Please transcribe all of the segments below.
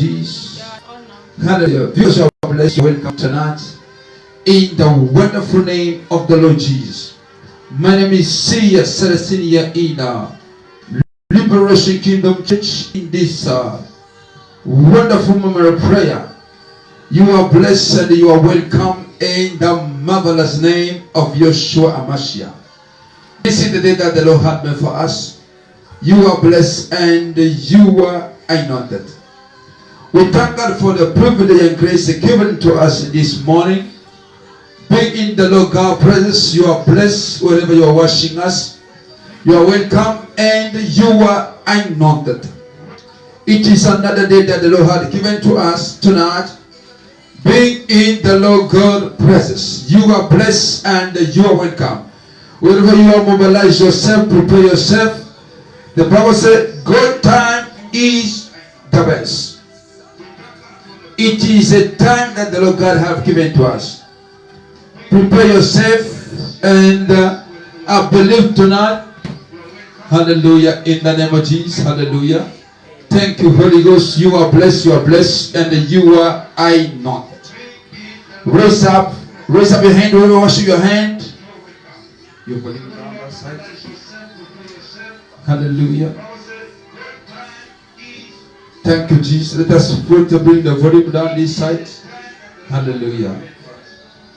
Jesus. Hallelujah. Viewers, you are blessed. Welcome tonight in the wonderful name of the Lord Jesus. My name is Sia Celestinia in Liberation Kingdom Church in this wonderful moment of prayer. You are blessed and you are welcome in the marvelous name of Yeshua HaMashiach. This is the day that the Lord had made for us. You are blessed and you are anointed. We thank God for the privilege and grace given to us this morning. Being in the Lord God's presence, you are blessed wherever you are watching us. You are welcome and you are anointed. It is another day that the Lord had given to us tonight. Being in the Lord God's presence, you are blessed and you are welcome. Wherever you are, mobilize yourself, prepare yourself. The Bible says, God time is the best. It is a time that the Lord God have given to us. Prepare yourself and I believe tonight. Hallelujah. In the name of Jesus. Hallelujah. Thank you, Holy Ghost. You are blessed, and you are anointed. Raise up your hand. Whoever washing your hand. You're putting it down that side. Hallelujah. Thank you, Jesus. Let us put to bring the volume down this side. Hallelujah.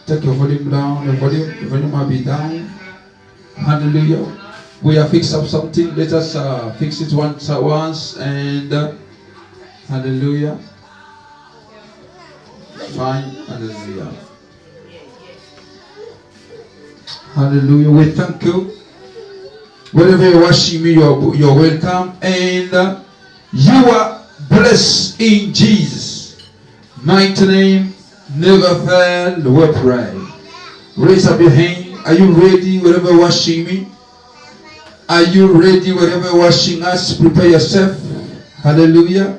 Take your volume down. The volume will be down. Hallelujah. We have fixed up something. Let us fix it once and hallelujah. Fine. Hallelujah. Hallelujah. We thank you. Wherever you're watching me, you're welcome and you are blessed in Jesus' mighty name. Never fail. We pray. Raise up your hand. Are you ready? Wherever you're watching me. Are you ready? Wherever you're watching us, prepare yourself. Hallelujah.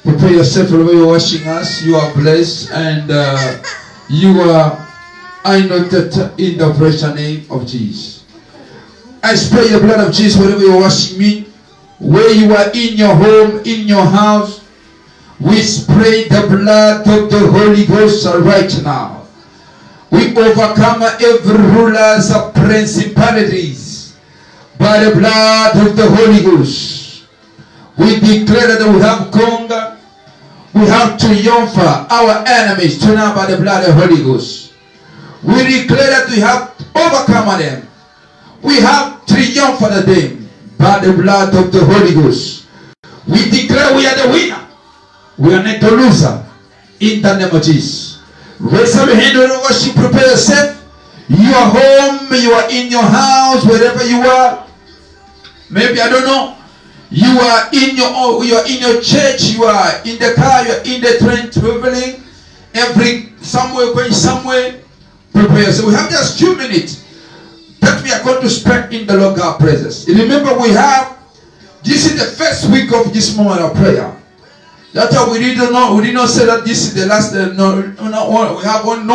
Prepare yourself wherever you're watching us. You are blessed and you are anointed in the precious name of Jesus. I spray the blood of Jesus wherever you're watching me. Where you are in your home, in your house. We spray the blood of the Holy Ghost right now. We overcome every rulers of principalities by the blood of the Holy Ghost. We declare that we have conquered. We have triumphed our enemies tonight by the blood of the Holy Ghost. We declare that we have overcome them. We have triumphed them by the blood of the Holy Ghost. We declare we are the winner. We are not the loser. In the name of Jesus. Raise up your hand and worship. Prepare yourself. You are home. You are in your house. Wherever you are. Maybe I don't know. You are in your church. You are in the car. You are in the train traveling. Somewhere going somewhere. Prepare yourself. We have just 2 minutes that we are going to spend in the Lord God's presence. Remember, this is the first week of this moment of prayer. That's why we did not say that this is the last. We don't have 1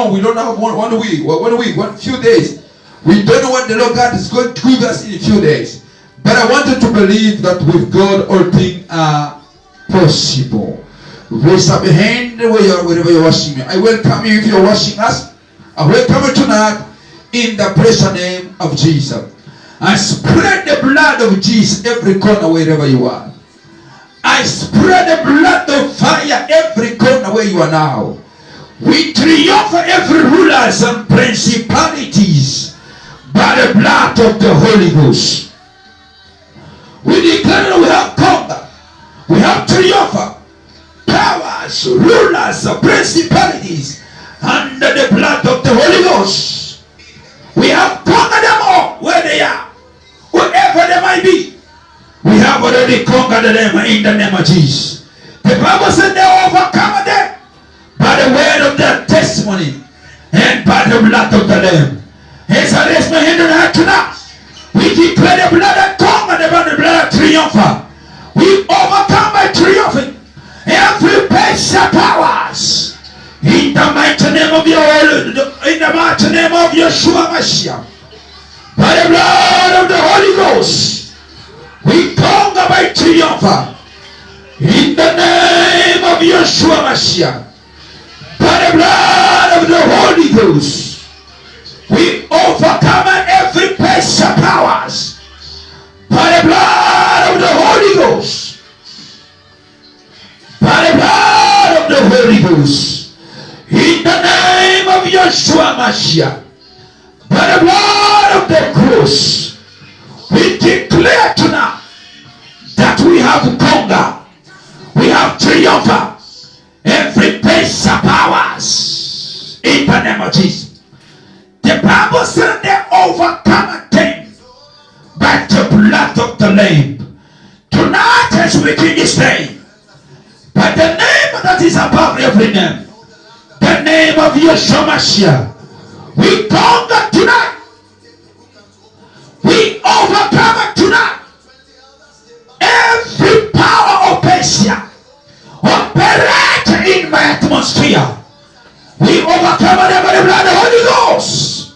week. 1 week, 1 few days. We don't know what the Lord God is going to give us in a few days. But I want you to believe that with God all things are possible. Raise up your hand wherever you're watching me. I welcome you if you're watching us. I welcome you tonight in the precious name of Jesus. I spread the blood of Jesus every corner wherever you are. I spread the blood of fire every corner where you are now. We triumph every rulers and principalities by the blood of the Holy Ghost. We declare that we have conquered. We have triumphed powers, rulers, principalities under the blood of the Holy Ghost. We have conquered them all where they are, wherever they might be. We have already conquered them in the name of Jesus. The Bible said they overcome them by the word of their testimony and by the blood of the Lamb. As I raise my hand on that tonight, we declare the blood that conquered them by the blood of triumph. We overcome by triumphing every base of powers. In the mighty name of Yeshua HaMashiach, by the blood of the Holy Ghost, we conquer by triumph. In the name of Yeshua. Mashiach. By the blood of the Holy Ghost, we overcome every pressure powers. By the blood of the Holy Ghost. By the blood of the Holy Ghost. In the name of Yeshua Mashiach. By the blood of the cross, we declare tonight that we have conquered. We have triumphed every pressure powers. In the name of Jesus. The Bible said they overcome them by the blood of the Lamb. Tonight as we begin this day, by the name that is above every name, the name of Yeshua Mashiach, we conquer tonight. We overcome tonight every power of Persia operate in my atmosphere. We overcome them by the blood of the Holy Ghost.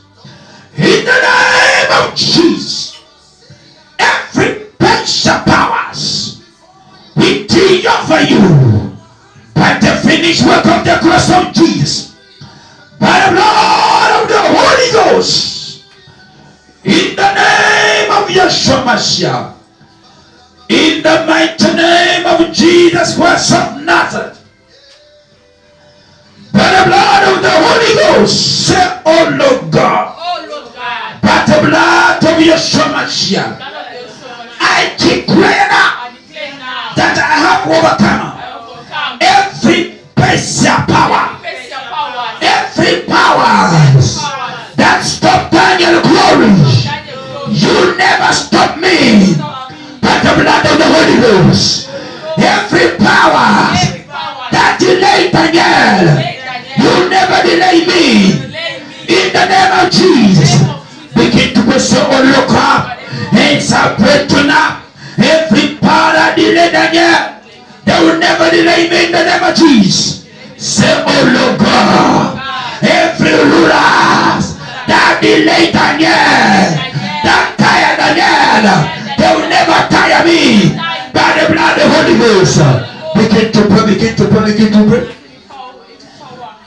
In the name of Jesus. Every Persia powers, we triumph you by the finished work of the cross of Jesus. By the blood of the Holy Ghost. In the name of Yeshua Mashiach. In the mighty name of Jesus Christ of Nazareth. By the blood of the Holy Ghost. Say, oh Lord God. Oh Lord God. By the blood of Yeshua Mashiach. I declare now that I have overcome every Persia power. Every power that stopped Daniel's glory. You never stop me. By the blood of the Holy Ghost. Every power that delayed Daniel, you never delay me. In the name of Jesus. Begin to pursue or look up and separate tonight. Every power that delayed Daniel, they will never delay me in the name of Jesus. Say, oh Lord God, every ruler that delayed Daniel, that tired Daniel, they will never tire me. By the blood of the Holy Ghost. Begin to pray, begin to pray, begin to pray.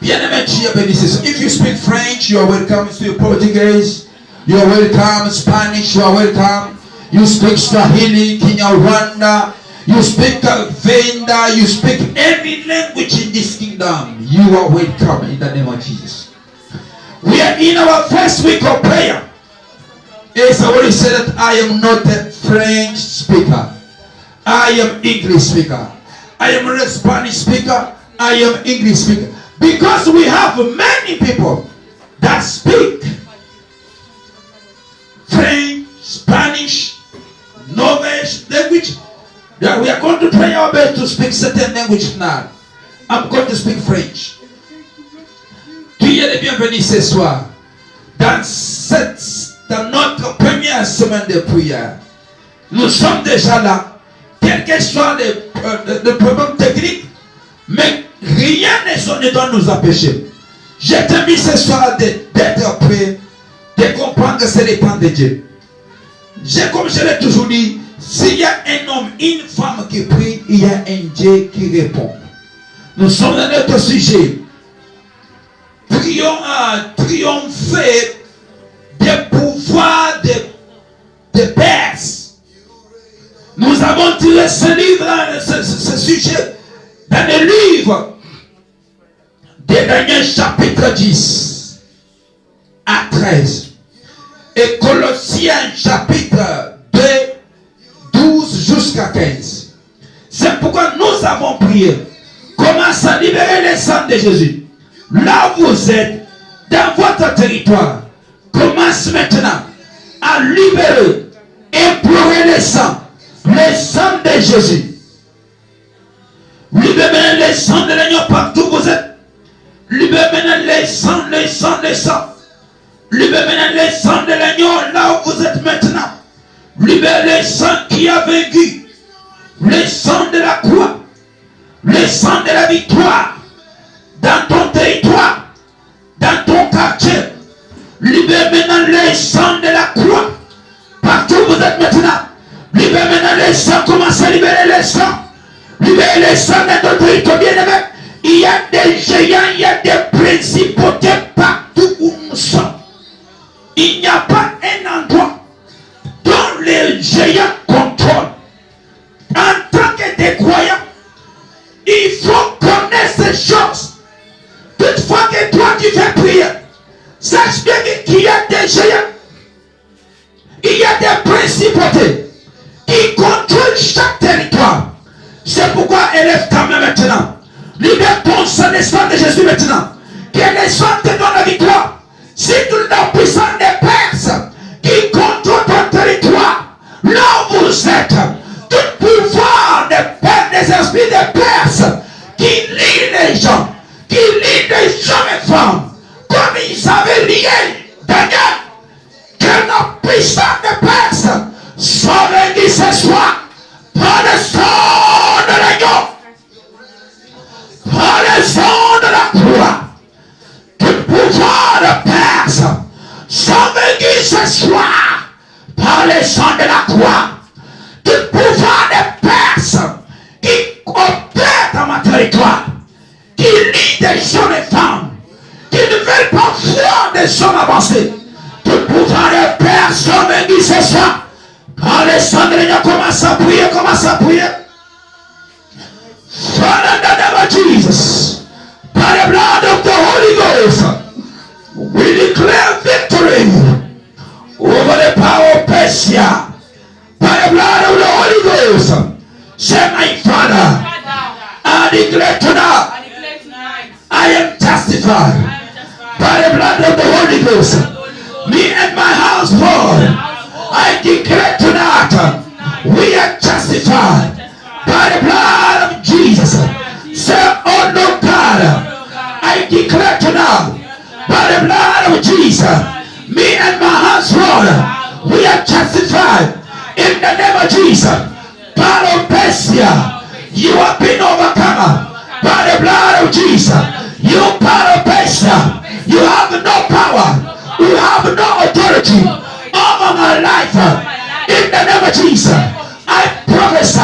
If you speak French, you are welcome. You speak Portuguese, you are welcome. Spanish, you are welcome. You speak Swahili, Kinyarwanda, you speak Venda, you speak every language in this kingdom. You are welcome in the name of Jesus. We are in our first week of prayer. As I already said that I am not a French speaker. I am English speaker. I am a Spanish speaker. I am English speaker. Because we have many people that speak French, Spanish, Norvège language. That we are going to try our best to speak certain language now. I'm going to speak French. Tu es les bienvenus ce soir dans notre première semaine de prière. Nous sommes déjà là. Quel que soit le problème technique, mais rien ne doit nous empêcher. Je t'invite ce soir d'être prêt, de comprendre que c'est le temps de Dieu. Comme je l'ai toujours dit, s'il y a un homme, une femme qui prie, il y a un Dieu qui répond. Nous sommes dans notre sujet. Prions à triompher des pouvoirs de Perse. Nous avons tiré ce livre, ce sujet, dans le livre de Daniel chapitre 10 à 13. Et Colossiens chapitre 2, 12 jusqu'à 15. C'est pourquoi nous avons prié. Commence à libérer les sangs de Jésus. Là où vous êtes, dans votre territoire, commence maintenant à libérer, implorer les sangs de Jésus. Libérez les sangs de l'agneau partout où vous êtes. Libérez les sangs. Libérez les sangs de l'agneau là où vous êtes maintenant. Libérez les sangs qui a vaincu. Les sangs de la croix. Les sangs de la victoire. Dans ton territoire. Dans ton quartier. Libérez maintenant les sangs de la croix. Partout où vous êtes maintenant. Libérez maintenant les sangs. Commencez à libérer les sangs. Libérez les sangs de ton territoire bien-aimé. Il y a des géants, il y a des principautés partout où nous sommes. Il n'y a pas un endroit dont les géants contrôlent. En tant que des croyants, il faut connaître ces choses. Toutefois que toi tu fais prier, sache bien qu'il y a des géants, il y a des principautés qui contrôlent chaque territoire. C'est pourquoi élève ta main maintenant. Libère ton sang des sang de Jésus maintenant. Que les sang te donnent la victoire. Si toute la puissance des Perses qui contrôle ton territoire, là où vous êtes, tout pouvoir des esprits des Perses qui lient les gens, qui lient les hommes et femmes, comme ils avaient lié Daniel, que la puissance des Perses soit vaincue ce soir par le sang de l'agneau, par le sang de la croix. Tout pouvoir de Perse soit vaincu ce soir par le sang de la croix. Tout pouvoir de Perse qui opère dans ma territoire, qui lie des jeunes et femmes, qui ne veulent pas voir des hommes avancés. Tout pouvoir de Perse soit vaincu ce soir par le sang de l'agneau. Commence à prier, commence à prier. Father, in the name of Jesus, by the blood of the Holy Ghost, we declare victory over the power of Persia. By the blood of the Holy Ghost, say, my Father, I declare tonight, I am justified by the blood of the Holy Ghost. Me and my household, I declare tonight, we are justified by the blood of Jesus. Say, oh no God, I declare tonight, by the blood of Jesus, me and my household, we are justified in the name of Jesus. Power of Persia, you have been overcome by the blood of Jesus. You power of Persia, you have no power, you have no authority over my life. In the name of Jesus, I prophesy,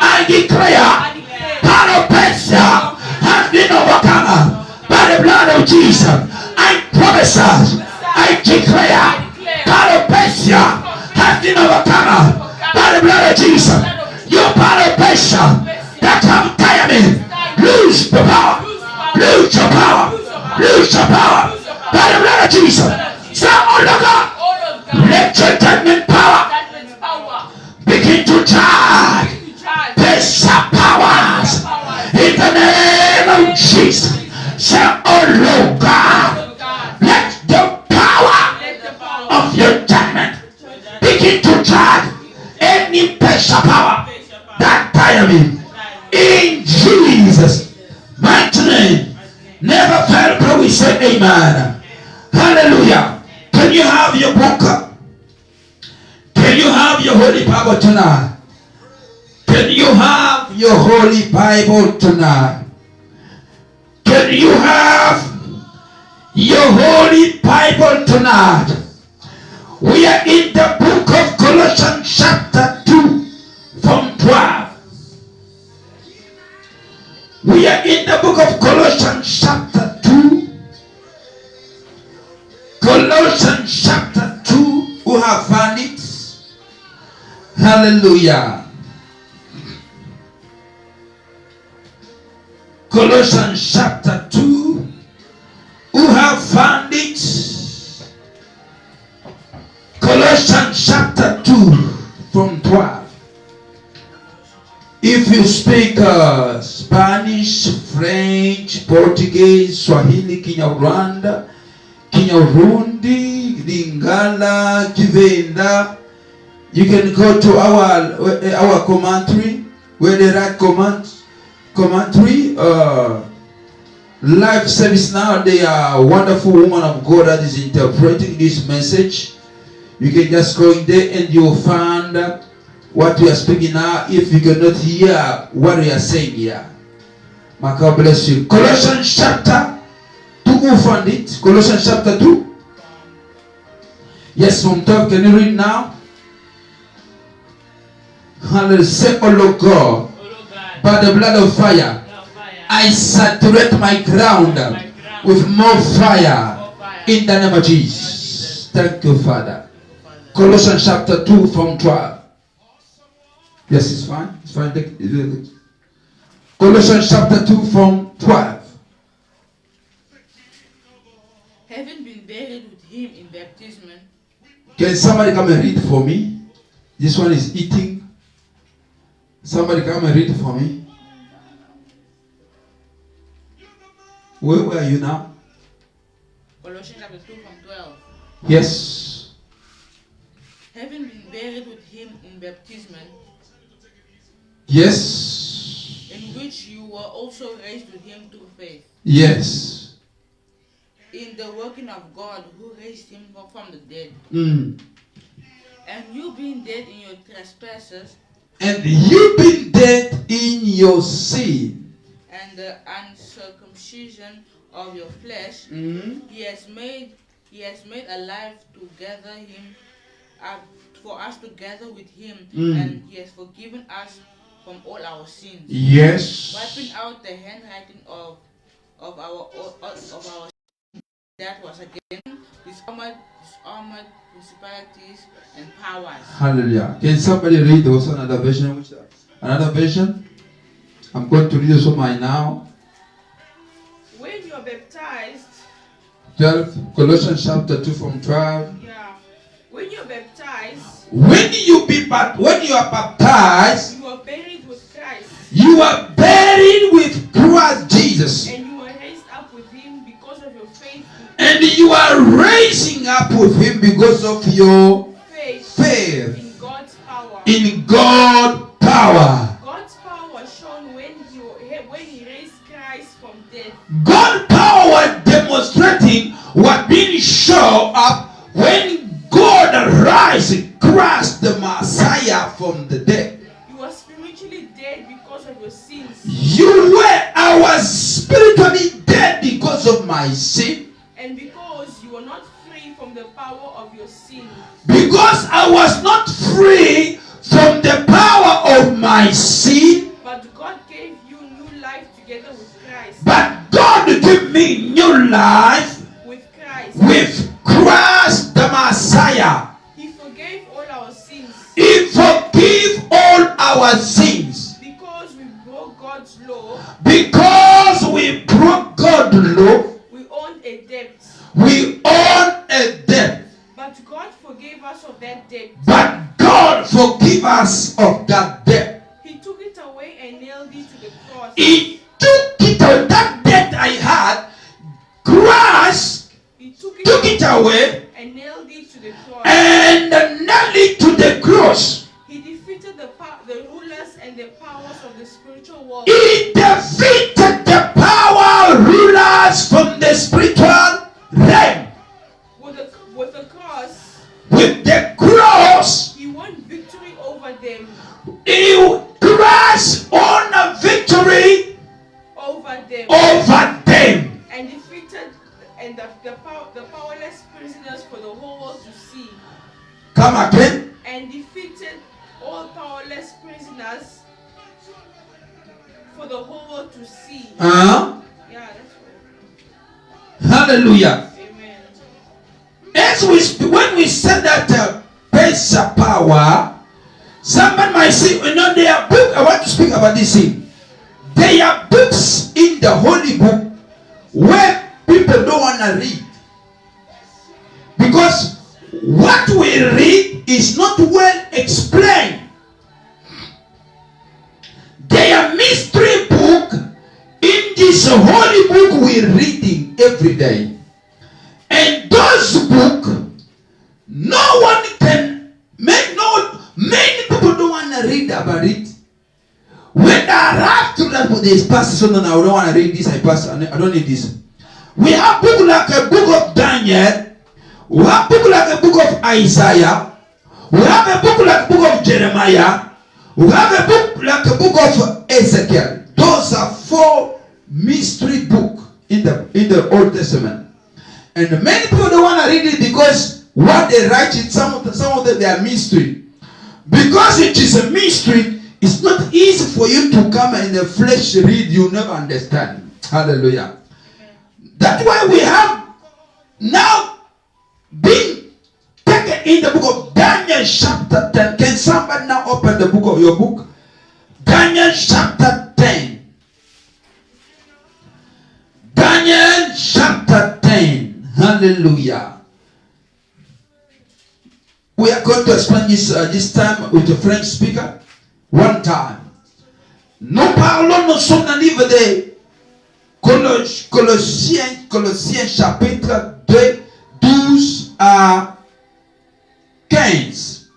I declare, power of Persia has been overcome by the blood of Jesus. I prophesy, I declare, power of Persia has been overcome by the blood of Jesus. You power of Persia that have tired me, lose the power, lose your power, lose your power by the blood of Jesus. So, oh God, let your judgment power begin to charge Persia powers in the name of Jesus. Say, oh Lord God, let the power of your judgment begin to charge any Persia power that tire me. In Jesus' mighty name. Never fail, but we say amen. Hallelujah. Can you have your book? Can you have your Holy Bible tonight? Can you have your Holy Bible tonight? Can you have your Holy Bible tonight? We are in the book of Colossians chapter 2 from 12. We are in the book of Colossians chapter 2. Colossians chapter 2. Who have found it? Hallelujah. Colossians chapter 2. Who have found it? Colossians chapter 2 from 12. If you speak Spanish, French, Portuguese, Swahili, Kinyarwanda, Kinyarundi, Lingala, Kivenda, you can go to our commentary, where they write commentary, live service now. They are a wonderful woman of God that is interpreting this message. You can just go in there and you'll find what we are speaking now if you cannot hear what we are saying here. My God bless you. Colossians chapter 2, who found it? Colossians chapter 2. Yes, from top. Can you read now? Hallelujah. Say, oh Lord God, by the blood of fire, I saturate my ground with more fire in the name of Jesus. Thank you, Father. Colossians chapter 2 from 12. Yes, it's fine. It's fine. Colossians chapter 2 from 12. Having been buried with him in baptism. Can somebody come and read for me? This one is eating. Somebody come and read for me. Where are you now? Colossians chapter 2 from 12. Yes. Having been buried with him in baptism. Yes. In which you were also raised with him through faith. Yes. In the working of God who raised him from the dead. Mm. And you being dead in your trespasses. And you being dead in your sin. And the uncircumcision of your flesh. Mm. He has made alive together him for us together with him. And he has forgiven us from all our sins. Yes. Wiping out the handwriting of our that was against disarmed principalities and powers. Hallelujah. Can somebody read also another version? Another version? I'm going to read this one right now. When you are baptized. 12, Colossians chapter 2 from 12. Yeah. When you are baptized. When you are baptized. You are buried with Christ. You are buried with Christ Jesus. And you are raised up with him because of your faith. And you are raising up with him because of your faith in God's power. In God's power. God's power was shown when he raised Christ from death. God's power demonstrating what being shown up when God raised Christ the Messiah from the dead. You were spiritually dead because of your sins. I was spiritually dead because of my sin. And because you were not free from the power of your sin. Because I was not free from the power of my sin. But God gave you new life together with Christ. But God gave me new life with Christ. With Christ the Messiah. He forgave all our sins. He forgave all our sins. Because we broke God's law. Because we broke God's law. We owned a debt. We own a debt. But God forgave us of that debt. But God forgave us of that debt. He took it away and nailed it to the cross. He took it away. That debt I had, Christ took it away and nailed it to the cross. And nailed it to the cross. He defeated the rulers and the powers of the spiritual world. He defeated the power rulers from the spiritual realm. With the cross, he won victory over them. Christ won a victory over them. And defeated the powerless prisoners for the whole world to see. Come again. And defeated all powerless prisoners for the whole world to see. Yeah, that's right. Hallelujah. Amen. When we said that base power, somebody might say, there are books. I want to speak about this thing. There are books in the Holy Book where people don't want to read. Because what we read is not well explained. There are mystery book in this Holy Book we're reading every day. And those books, no one can make many people don't want to read about it. When I have to that with this pastor, so no, I don't want to read this, I don't need this. We have book like a book of Daniel. We have book like a book of Isaiah. We have a book like a book of Jeremiah. We have a book like a book of Ezekiel. Those are 4 mystery books in the Old Testament. And many people don't want to read it because what they write it, some of them they are mystery. Because it is a mystery, It's not easy for you to come in the flesh read, you never understand. Hallelujah. That's why we have now been taken in the book of Daniel chapter 10. Can somebody now open the book of your book? Daniel chapter 10. Daniel chapter 10. Hallelujah. We are going to explain this time with a French speaker. One time. Nous sommes dans le livre de Colossiens chapitre 2, 12 à 15.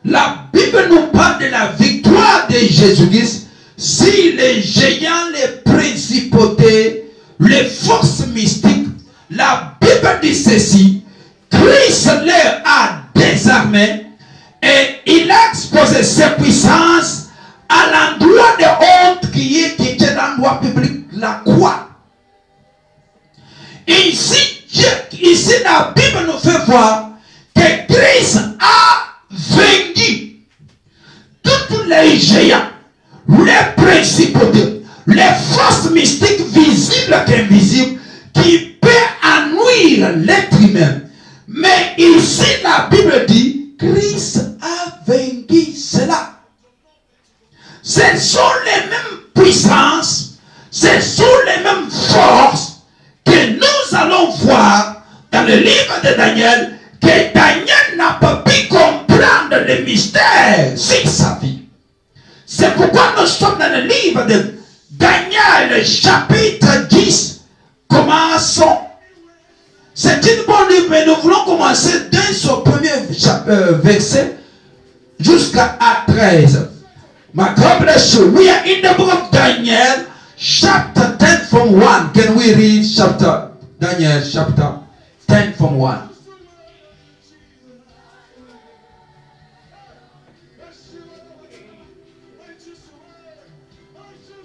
La Bible nous parle de la victoire de Jésus-Christ sur les géants, les principautés, les forces mystiques. La Bible dit ceci: Christ leur a désarmé et il a exposé ses puissances à l'endroit de honte qui était l'endroit public, la croix. Ici, la Bible nous fait voir que Christ a vaincu tous les géants, les principautés, les forces mystiques visibles et invisibles qui peuvent nuire l'être humain. Mais ici, la Bible dit, Christ a vaincu cela. Ce sont les mêmes puissances, ce sont les mêmes forces que nous allons voir dans le livre de Daniel, que Daniel n'a pas pu comprendre le mystère sur sa vie. C'est pourquoi nous sommes dans le livre de Daniel, chapitre 10. Commençons. C'est une bonne livre, mais nous voulons commencer dès son premier verset jusqu'à 13. My God bless you. We are in the book of Daniel, chapter 10 from 1. Can we read Daniel chapter 10 from 1?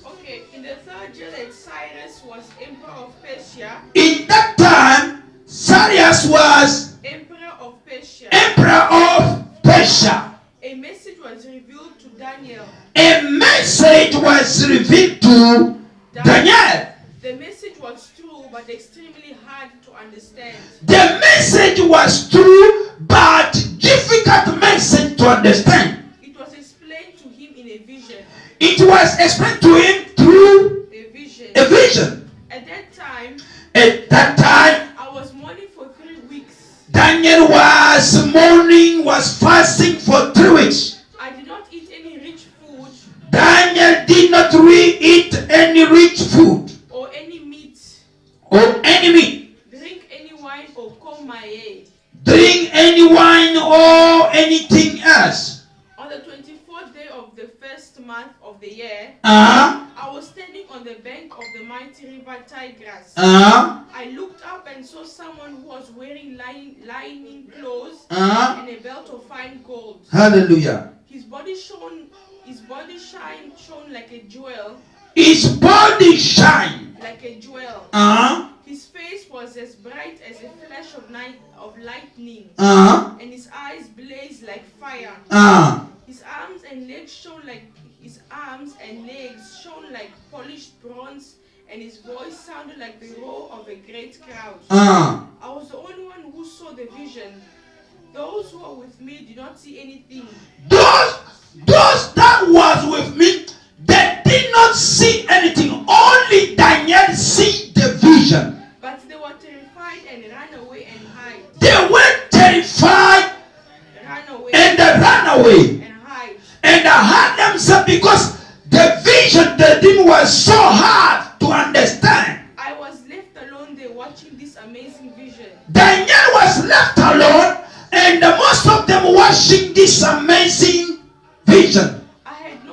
Okay, in the third year that Cyrus was emperor of Persia. In that time, Cyrus was emperor of Persia. Emperor of Persia. A message was revealed to Daniel. A message was revealed to Daniel. The message was true, but extremely hard to understand. The message was true, but difficult message to understand. It was explained to him in a vision. It was explained to him through A vision. a vision. At that time, I was mourning for 3 weeks. Daniel was mourning, was fasting for 3 weeks. I did not eat any rich food. Daniel did not eat any rich food Or any meat. or any meat, Drink any wine or comb my hair. drink any wine or anything else. On the 24th day of the first month of the year, I was standing on the bank of the mighty river Tigris. I looked up and saw someone who was wearing lining clothes and a belt of fine gold. Hallelujah. His body shone like a jewel. His body shine. Like a jewel. His face was as bright as a flash of lightning. And his eyes blazed like fire. His arms and legs shone like polished bronze, and his voice sounded like the roar of a great crowd. I was the only one who saw the vision. Those who were with me did not see anything. Those that was with me, they did not see anything. Only Daniel see the vision. But they were terrified and ran away and hide. They were terrified and they ran away and hide themselves because the vision, the dream was so hard to understand. I was left alone there watching this amazing vision. Daniel was left alone and most of them watching this amazing vision. I had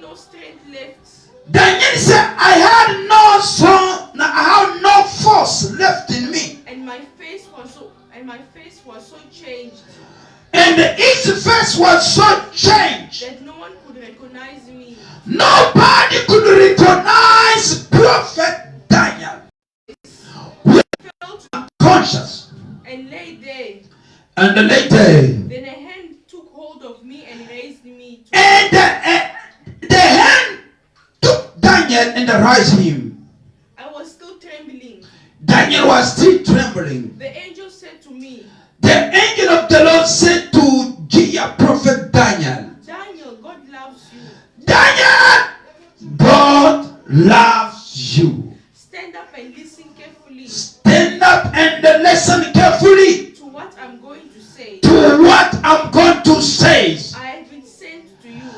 no strength left. Daniel said, I had no force left in me. And my face was so changed. And his face was so changed That no one could recognize me. Nobody could recognize Prophet Daniel. We felt conscious. And lay there. And later, Then a hand took hold of me and raised me. And Daniel was still trembling. The angel said to me, the angel of the Lord said to prophet Daniel, Daniel, God loves you. Daniel, God loves you. Stand up and listen carefully. Stand up and listen carefully to what I'm going to say. To what I'm going to say. I have been sent to you.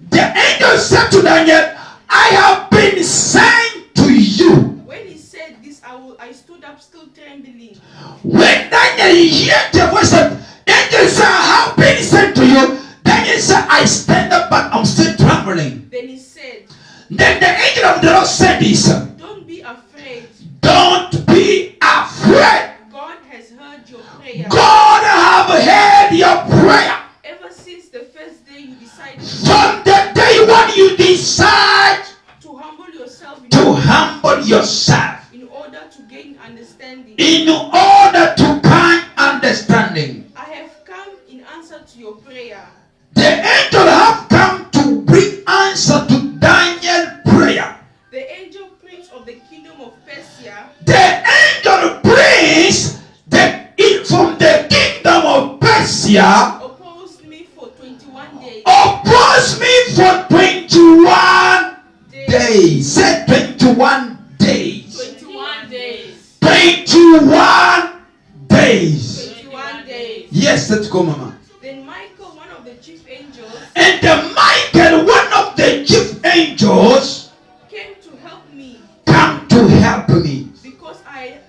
The angel said to Daniel, I have been sent to you. When he said this, I stood up still trembling. When Daniel heard the voice of angel said, I have been sent to you. Daniel said, I stand up but I'm still trembling. Then he said, then the angel of the Lord said this. Don't be afraid. Don't be afraid. God has heard your prayer. God have heard your prayer. Ever since the first day you decided. From the day when you decide to humble yourself. In order to gain understanding. In order to gain understanding. I have come in answer to your prayer. The angel have come to bring answer to Daniel's prayer. The angel prince of the kingdom of Persia. The angel prince from the kingdom of Persia opposed me for 21 days. Opposed me for 21 days. Say 21 days. 21 days. 21 days. 21 days. Yes, let's go, Mama. Then Michael, one of the chief angels, and Michael, one of the chief angels, came to help me. Come to help me. Because I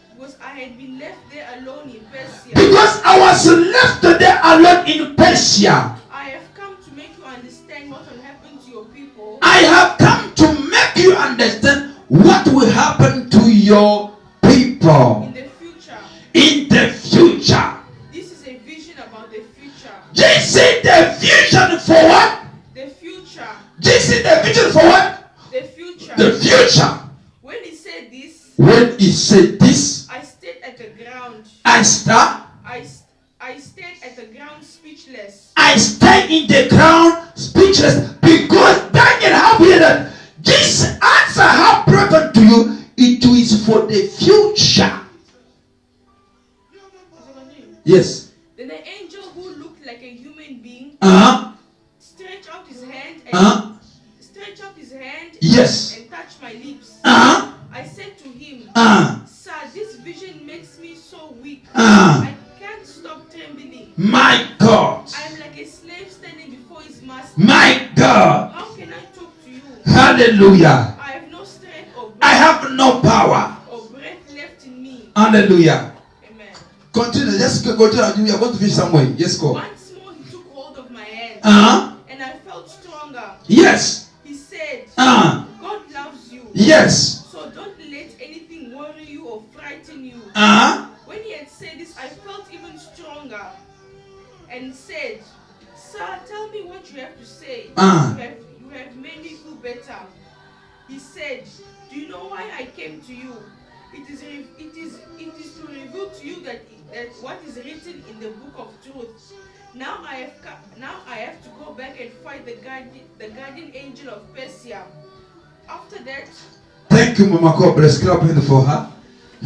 had been left there alone in Persia. Because I was left there alone in Persia. I have come to make you understand what will happen to your people. I have come to make you understand what will happen to your people. In the future. In the future. This is a vision about the future. This is the vision for what? The future. This is the vision for what? The future. The future. When he said this. When he said this. I stayed at the ground. I stayed at the ground speechless. I stayed in the ground speechless because Daniel have heard that this answer have brought to you. It is for the future. Yes. Then the angel who looked like a human being stretched out his hand and yes. And touched my lips. I said to him, Sir, this vision makes me so weak. I can't stop trembling. My God. I am like a slave standing before his master. My God. How can I talk to you? Hallelujah. I have no strength or breath. I have no power or breath left in me. Hallelujah. Amen. Continue. Let's go. We are going to finish somewhere. Yes, go. Once more he took hold of my hand. And I felt stronger. Yes. He said, God loves you. Yes. So don't let anything worry you or frighten you. When he had said this, I felt even stronger and said, Sir, tell me what you have to say. You have made me feel better. He said, do you know why I came to you? It is to reveal to you that what is written in the book of truth. Now I have to go back and fight the guardian angel of Persia. After that. Thank you, Mama. God bless. Clap hand for her.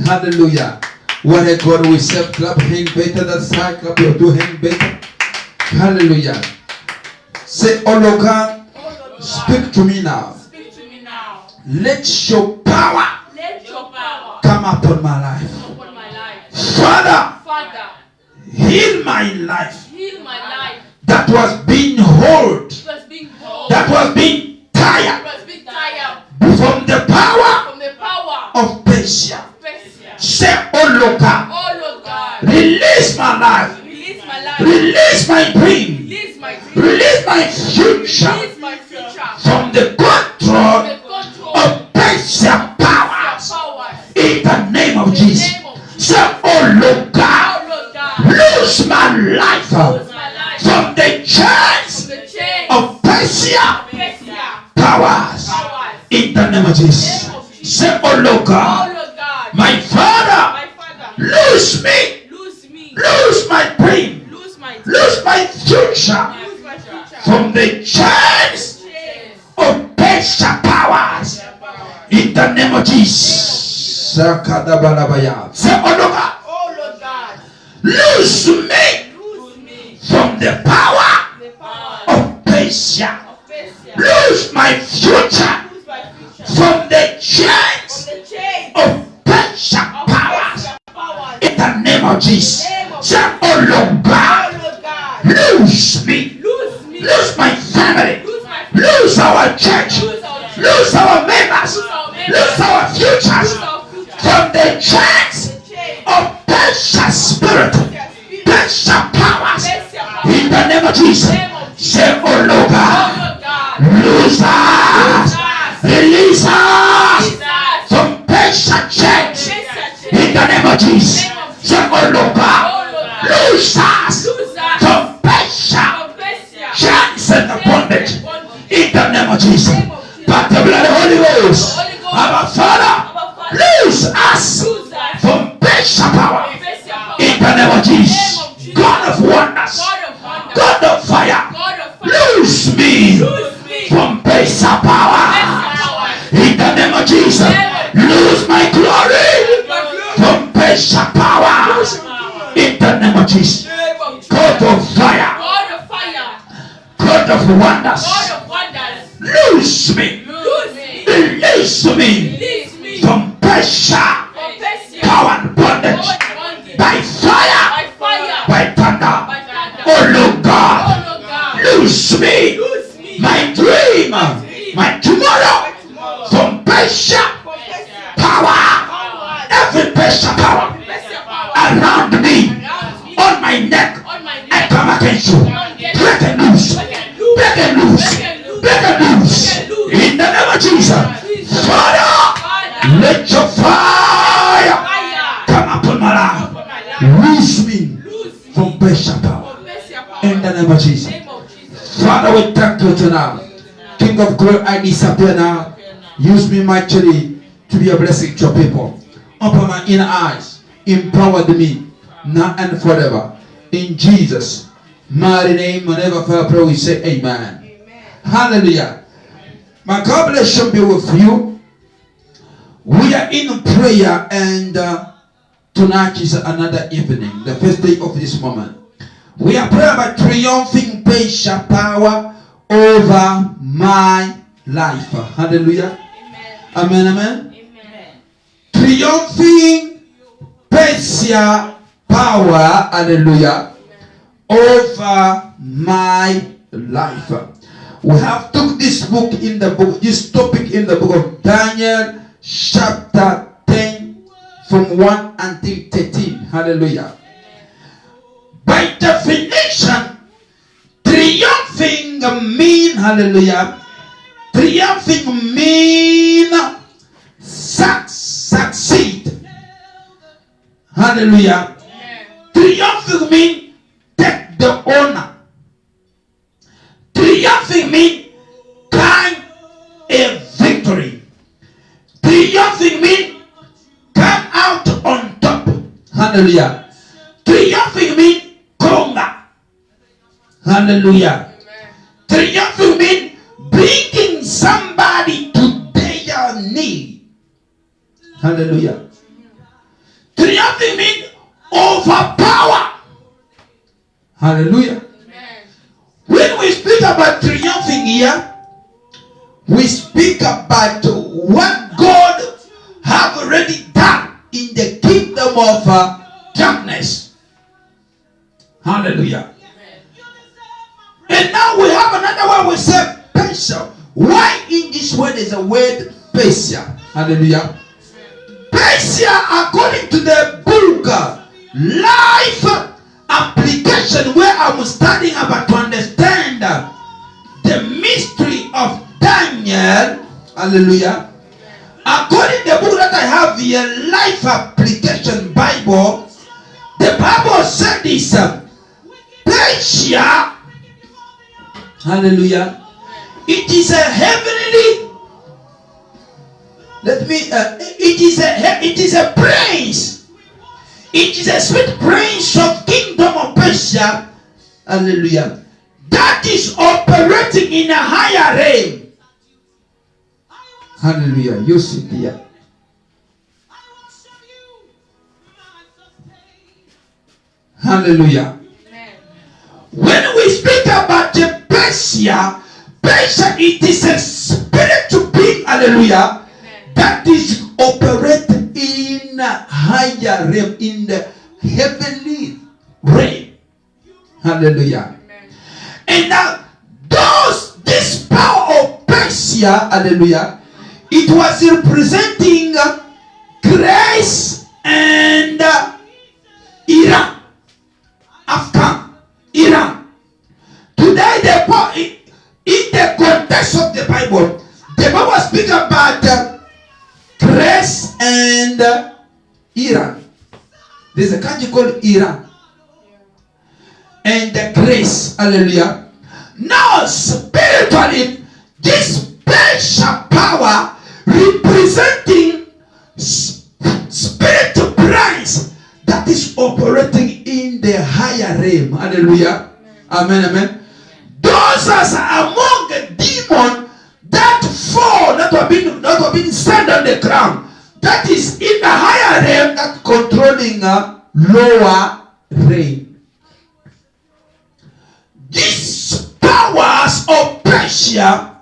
Hallelujah. What a God we serve. Clap hand better. That's right. Clap your two hand better. Hallelujah. Say, oh Lord God, speak to me now. Speak to me now. Let your power come upon my life. Father, heal my life. That was being held. That was being tired. From the power of Persia. Say, oh Lord God, release my life. Release my dream. Release my future from the control of Persia powers. In the name of Jesus. Say, oh Lord God, lose my life from the chains of Persia powers. In the name of Jesus. Say, oh Lord God, my Father, lose me. Lose my dream. Lose my future from the chains of Persia powers. In the name of Jesus. Sakadabalabaya. Say, oh Lord God, lose me from the power of Persia. Lose my future from the chains of Persia powers. In the name of Jesus. Say, oh Lord God, lose me. Lose my family. Lose our church. Lose our members. Lose our futures from the chains of Persia spirit. Persia powers. In the name of Jesus. Say, oh Lord God, lose us. Release us from Persia chains. In the name of Jesus. Say, oh Lord God, lose us from Persia chains and bondage. In the name of Jesus. By the blood of the Holy Ghost. Our Father, lose us from Persia power. In the name of Jesus. God of wonders. God of fire. Lose me from Persia power. In the name of Jesus. Lose my glory from Persia power. In the name of Jesus. God of fire. God of wonders. Lose me. Release me from Persia power and bondage. By fire. By thunder. Oh Lord God. Lose me. My dream. My tomorrow. From Persia power. Every Persia power around me. On my neck. I come against you. Break and loose. Break and loose. Break and loose. In the name of Jesus. Father, let your fire come upon my life. Loose me from Persia power. In the name of Jesus. Father, we thank you tonight. King of glory, I disappear now. Use me mightily to be a blessing to your people. Open my inner eyes. Empower me now and forever. In Jesus' mighty name, whenever I pray, we say amen. Hallelujah. My God bless you, be with you. We are in prayer, and tonight is another evening, the first day of this moment. We are praying about triumphing Persia power over my life. Hallelujah. Amen. Amen. Amen. Triumphing Persia power, hallelujah, over my life. We have took this book in the book, this topic in the book of Daniel, chapter 10, from 1 until 13. Hallelujah. By definition, triumphing mean, hallelujah, triumphing mean succeed. Hallelujah. Triumphing mean take the honor. Triumphing mean claim a victory. Triumphing mean come out on top. Hallelujah. Triumphing mean conquer. Hallelujah. Triumphing mean bringing somebody to their need. Hallelujah. Triumphing mean overpower. Hallelujah. When we speak about triumphing here, we speak about what God have already done in the kingdom of darkness. Hallelujah. And now we have another one we say Persia. Why in this word is a word Persia? Hallelujah. Persia, according to the book Life Application, where I'm studying about to understand the mystery of Daniel. Hallelujah. According to the book that I have here, Life Application Bible, the Bible said this: Persia, hallelujah, it is a heavenly. It is a prince. It is a sweet prince of kingdom of Persia. Hallelujah. That is operating in a higher realm. Hallelujah. You see there. Hallelujah. Amen. When we speak about the Persia, it is a spiritual being, hallelujah, Amen. that is operating in a higher realm, in the heavenly realm. Hallelujah. Amen. And now, this power of Persia, hallelujah, it was representing Greece and Iran. Afghan, Iran. Today, in the context of the Bible speaks about Greece and Iran. There's a country called Iran and Greece. Hallelujah. Now, spiritually, this special power representing spiritual price that is operating in the higher realm. Hallelujah. Amen. Amen. Those are among the demons that fall, that have been sent on the ground. That is in the higher realm, that controlling a lower realm. These powers of Persia,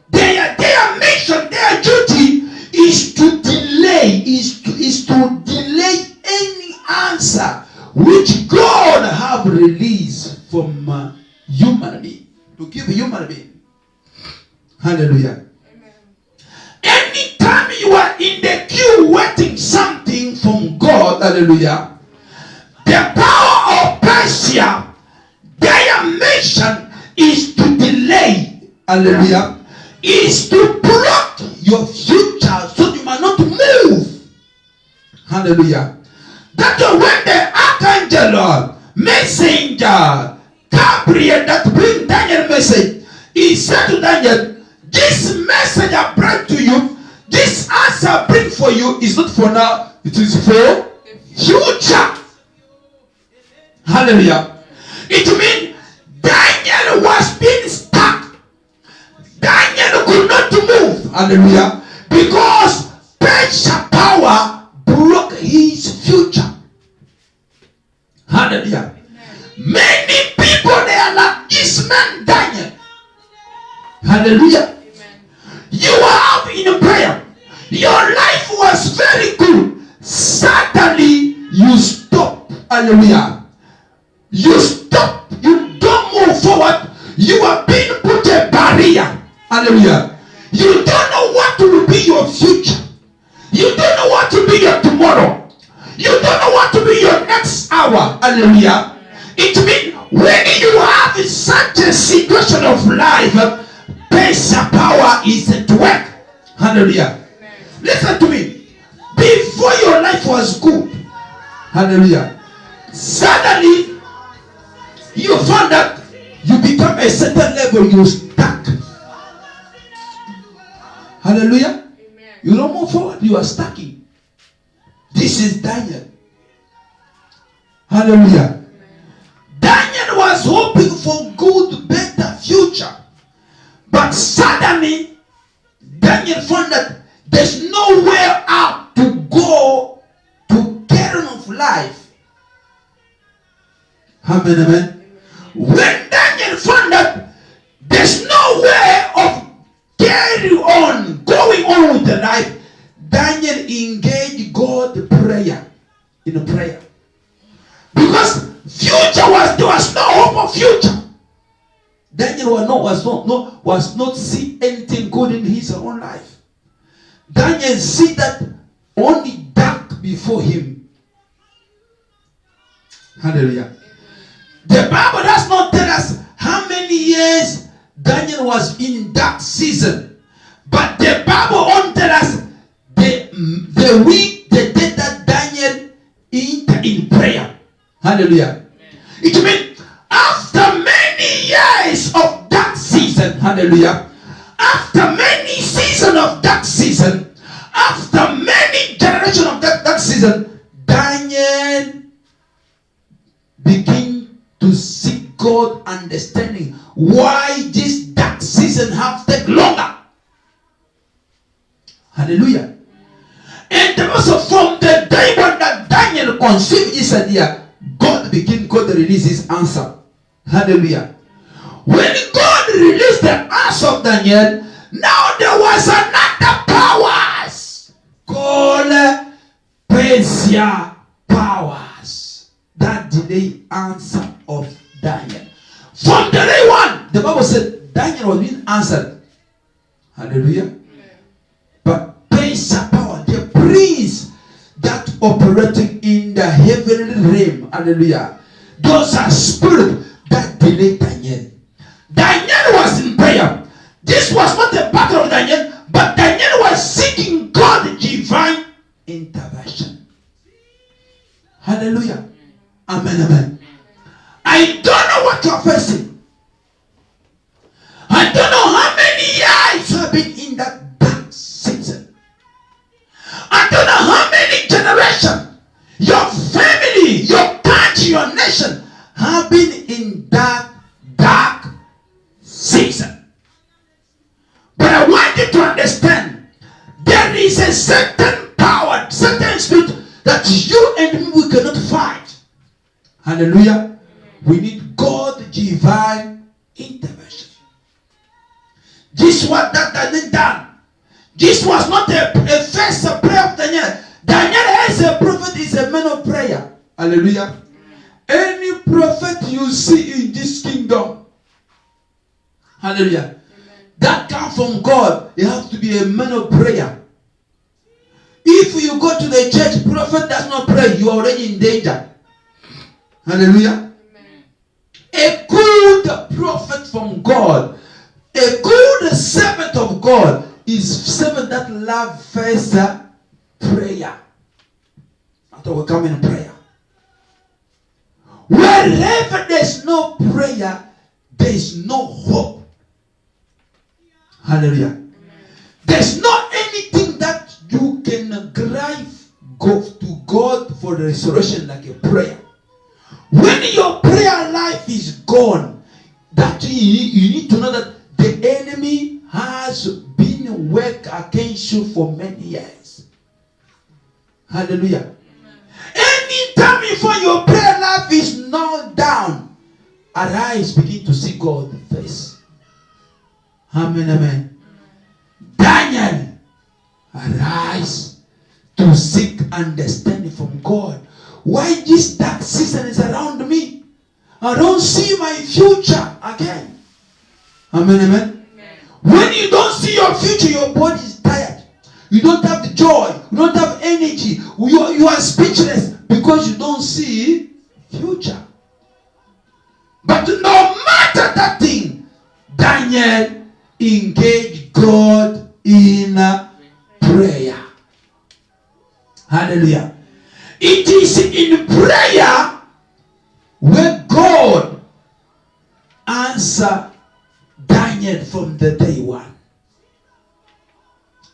their mission, their duty is to delay, is to delay any answer which God have released from human being, to give human being. Hallelujah. Amen. Anytime you are in the queue waiting something from God, hallelujah, the power of Persia, their mission is to delay, hallelujah, is to block your future so you might not move. Hallelujah. That's when the archangel, messenger, Gabriel, that bring Daniel message, he said to Daniel, this message I bring to you, this answer I bring for you is not for now, it is for future. Hallelujah. It means Daniel was being stuck. Daniel could not move. Hallelujah. Because Persia power broke his future. Hallelujah. Many people, they are like this man Daniel. Hallelujah. Amen. You are in prayer. Your life was very good. Suddenly you stop. Hallelujah. You stop. You don't move forward. You are being put a barrier. Hallelujah. You don't know what will be your future. You don't know what will be your tomorrow. You don't know what will be your next hour. Hallelujah. It means when you have such a situation of life, Persia power is at work. Hallelujah. Listen to me. Before your life was good, hallelujah, suddenly you found that you become a certain level, you stuck. Hallelujah. Amen. You don't move forward, you are stuck. This is Daniel. Hallelujah. Daniel was hoping for good, better future. But suddenly, Daniel found that there's nowhere out to go to carry on of life. Amen, amen. When Daniel found that there's no way of carry on, going on with the life, Daniel engaged God prayer, in a prayer. Because there was no hope of future. Daniel was not see anything good in his own life. Daniel see that only dark before him. Hallelujah. The Bible does not tell us how many years Daniel was in dark season. But the Bible only tells us the week, the day that Daniel entered in prayer. Hallelujah. It means after many years of dark season, hallelujah, after many seasons of dark season, after many generations of dark season, Daniel begin to seek God understanding why this dark season have taken longer. Hallelujah. And also from the day when that Daniel conceived his idea, God begin, God released his answer. Hallelujah. When God released the answer of Daniel, now there was another powers called Persia powers that delayed answer of Daniel. From the day one, the Bible said Daniel was being answered. Hallelujah. But Persia power, the prince that operating in the heavenly realm, hallelujah, those are spirits that delayed Daniel. Daniel was in prayer. This was not the battle of Daniel, but Daniel was seeking God's divine intervention. Hallelujah. Amen, amen. I don't know what you're facing. I don't know how many years you have been in that dark season. I don't know how many generations your family, your country, your nation have been in that dark season. But I want you to understand there is a certain power, certain spirit that you and me we cannot fight. Hallelujah. We need God's divine intervention. This was that Daniel done. This was not a first prayer of Daniel. Daniel as a prophet is a man of prayer. Hallelujah. Any prophet you see in this kingdom, hallelujah, that comes from God, you have to be a man of prayer. If you go to the church, prophet does not pray, you are already in danger. Hallelujah. Amen. A good prophet from God, a good servant of God is servant that love first prayer. After we come in prayer. Wherever there's no prayer, there is no hope. Hallelujah. Amen. There's not anything that you can go to God for the restoration like a prayer. When your prayer life is gone, that you need to know that the enemy has been working against you for many years. Hallelujah. Anytime you find your prayer life is now down, arise, begin to see God face. Amen, amen. Daniel, arise to seek understanding from God. Why this dark season is around me? I don't see my future again. Amen, amen. Amen. When you don't see your future, your body is tired. You don't have the joy. You don't have energy. You are speechless because you don't see future. But no matter that thing, Daniel engaged God in prayer. Hallelujah. It is in prayer where God answered Daniel from the day one.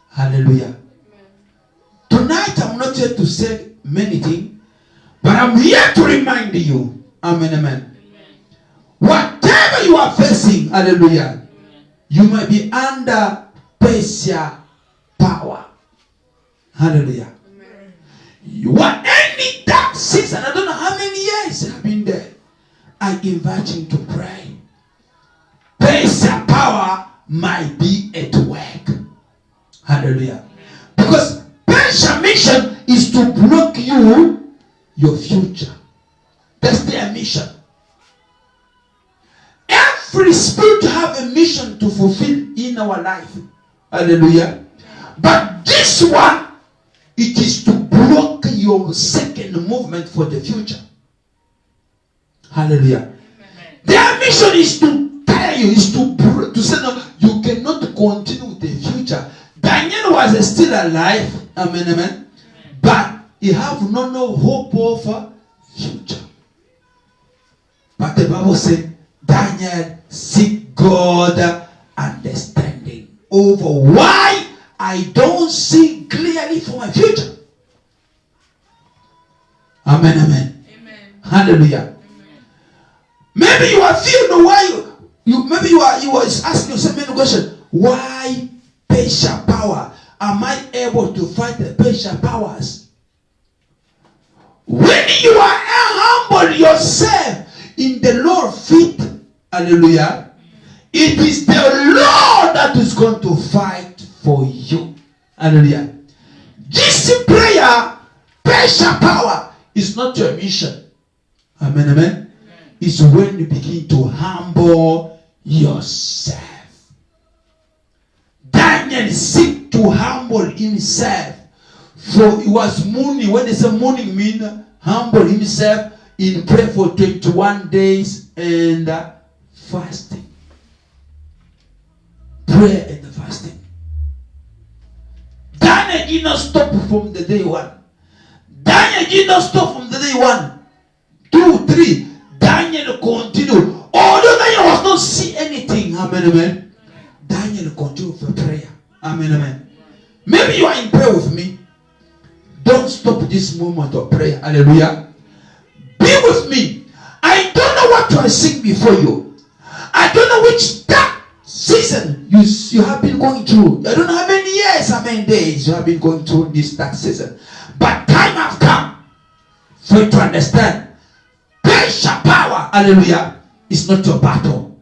Hallelujah. Amen. Tonight I'm not here to say many things, but I'm here to remind you. Amen, amen. Amen. Whatever you are facing, hallelujah, amen, you might be under Persia power. Hallelujah. What any dark season, I don't know how many years I've been there, I invite you to pray. Persia power might be at work. Hallelujah. Because Persia mission is to block you, your future. That's their mission. Every spirit have a mission to fulfill in our life. Hallelujah. But this one, it is to block your second movement for the future. Hallelujah. Amen. Their mission is to tell you, is to say no, you cannot continue with the future. Daniel was still alive. Amen, amen. Amen. But he have no hope of future. But the Bible said, Daniel seek God understanding over why I don't see clearly for my future. Amen, amen. Amen. Hallelujah. Amen. Maybe you are feeling why you are asking yourself many questions. Why Persia power? Am I able to fight the Persia powers? When you are humble humble yourself in the Lord's feet, hallelujah, it is the Lord that is going to fight for you. Hallelujah. This prayer, pressure power, is not your mission. Amen, amen. It's when you begin to humble yourself. Daniel seek to humble himself. For he was mourning. When they say mourning mean humble himself in prayer for 21 days and fasting. Prayer and fasting. Daniel did not stop from the day one. Daniel did not stop from the day 1, 2, 3. Daniel continued. Although Daniel was not see anything. Amen, amen. Daniel continued for prayer. Amen, amen. Maybe you are in prayer with me. Don't stop this moment of prayer. Hallelujah. Be with me. I don't know what to sing before you. I don't know which dark season you have been going through. I don't know how many years, how many days you have been going through this dark season. But time has come for you to understand. Pressure power, hallelujah, is not your battle.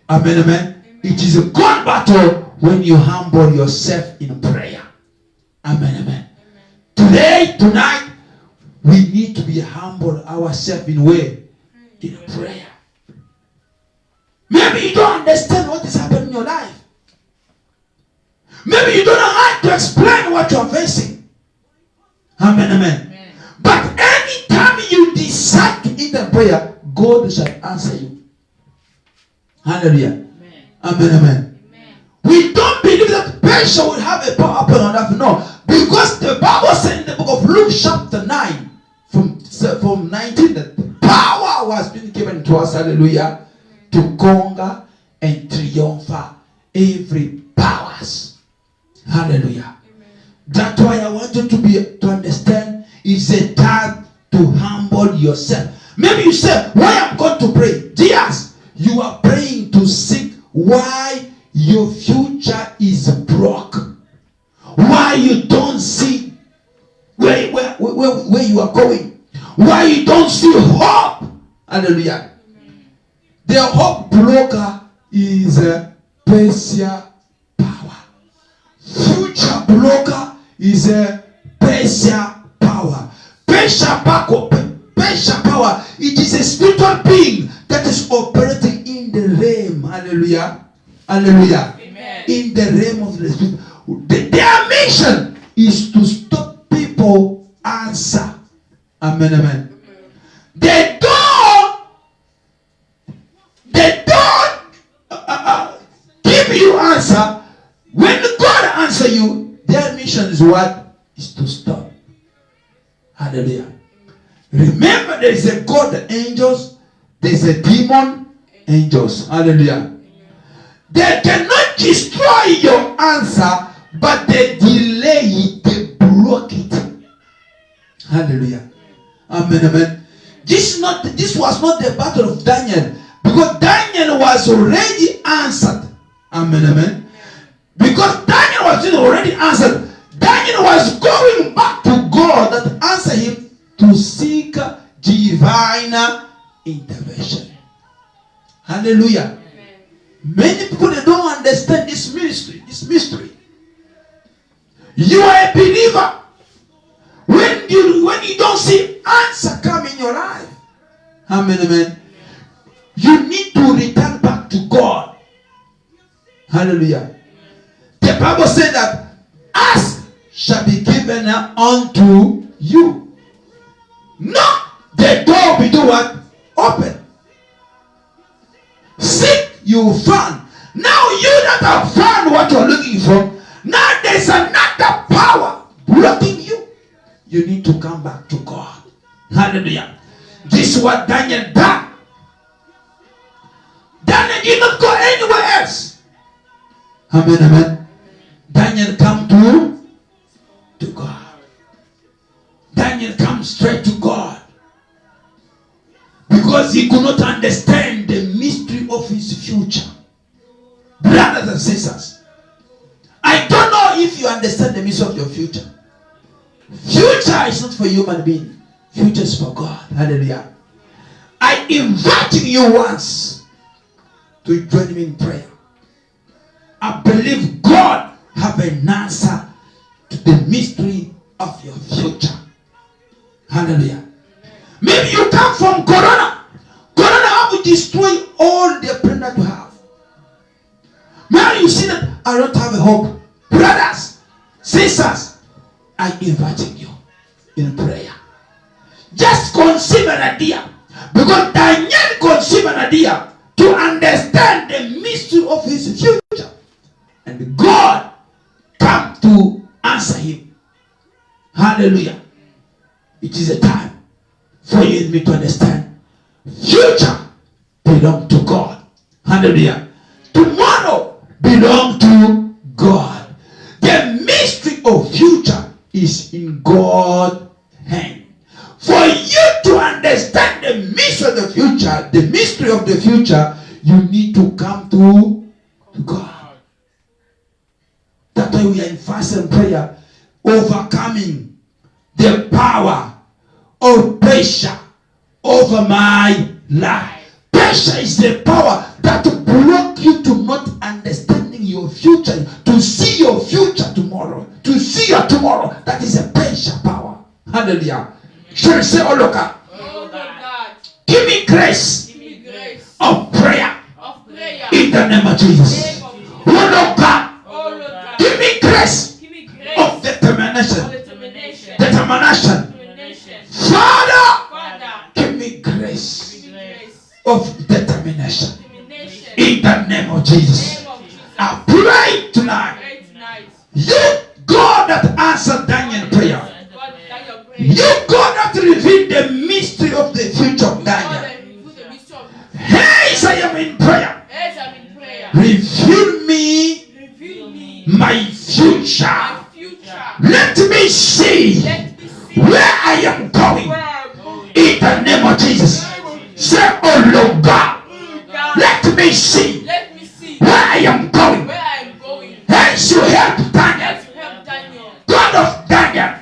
Amen, amen. It is a God battle when you humble yourself in prayer. Amen, amen. Today, tonight, we need to be humble ourselves in way, in prayer. Maybe you don't understand what is happening in your life. Maybe you don't know how to explain what you are facing. Amen, amen. But anytime you decide to enter prayer, God shall answer you. Hallelujah. Amen, amen. We don't believe that pressure will have a power upon our life. No. Because the Bible said in the book of Luke chapter 9, from 19, that power was being given to us, hallelujah, to conquer and triumph every powers. Hallelujah. Amen. That's why I want you to understand it's a time to humble yourself. Maybe you say, why I'm going to pray? Yes, you are praying to seek why your future is broke. Why you don't see where you are going. Why you don't see hope. Hallelujah. Amen. The hope blocker is a pressure power. Future blocker is a pressure power. Pressure power. It is a spiritual being that is operating in the realm. Hallelujah. Hallelujah. Amen. In the realm of the spirit. Their mission is to stop people answer. Amen, amen. They don't give you answer. When God answer you, their mission is what? Is to stop. Hallelujah. Remember, there is a God, the angels. There is a demon, angels. Hallelujah. They cannot destroy your answer, but they delay it, they block it. Hallelujah. Amen, amen. This was not the battle of Daniel, because Daniel was already answered. Amen, amen. Because Daniel was already answered. Daniel was going back to God that answered him to seek divine intervention. Hallelujah. Amen. Many people, they don't understand this mystery. You are a believer. When you don't see answer come in your life, amen, amen, you need to return back to God. Hallelujah. The Bible said that ask shall be given unto you. Knock, the door will be do what? Open. Seek, you will find. Now you that have found what you are looking for, now there's another power blocking you. You need to come back to God. Hallelujah. This is what Daniel done. Daniel did not go anywhere else. Amen, amen. Daniel come to God. Daniel comes straight to God. Because he could not understand the mystery of his future. Brothers and sisters, I don't know if you understand the mystery of your future. Future is not for human being. Future is for God. Hallelujah. I inviting you once to join me in prayer. I believe God have an answer to the mystery of your future. Hallelujah. Maybe you come from Corona. Corona have destroyed all the plan that you have. Now you see that I don't have a hope. Brothers, sisters, I inviting you in prayer. Just conceive an idea. Because Daniel conceived an idea to understand the mystery of his future. And God come to answer him. Hallelujah. It is a time for you and me to understand. Future belongs to God. Hallelujah. Tomorrow belongs to God. The mystery of future is in God's hand. For you to understand the mystery of the future, you need to come to God. That's why we are in fast and prayer, overcoming the power of pressure over my life. Pressure is the power that block you to not understanding your future, to see your future tomorrow, to see your tomorrow. That is a pressure power. Hallelujah. Should I say, oh Lord God, give me grace of prayer in the name of Jesus. Oh Lord God, give me grace of determination. Father, give me grace of determination in the name of Jesus. I pray tonight. You God that answered Daniel's prayer. You God that revealed the mystery of the future of Daniel. Hey, I am in prayer. Reveal me my future. Let me see where I am going. In the name of Jesus. Say, oh Lord God, let me see where I am going. As you help Daniel. God of Daniel.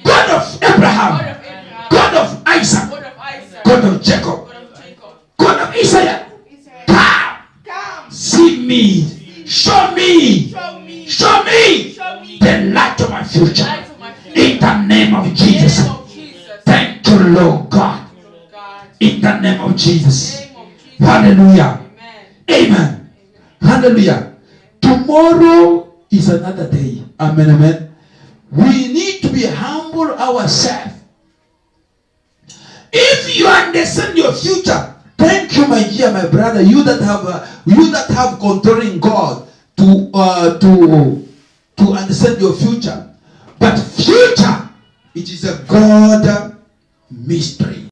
God of Abraham. God of Isaac. God of Jacob. God of Israel. Come. See me. Show me. Show me the light of my future. In the name of Jesus. Thank you, Lord God. In the name of Jesus. Hallelujah. Amen. Hallelujah. Tomorrow is another day. Amen. Amen. We need to be humble ourselves. If you understand your future, thank you, my dear, my brother. You that have controlling God to understand your future. But future, it is a God mystery.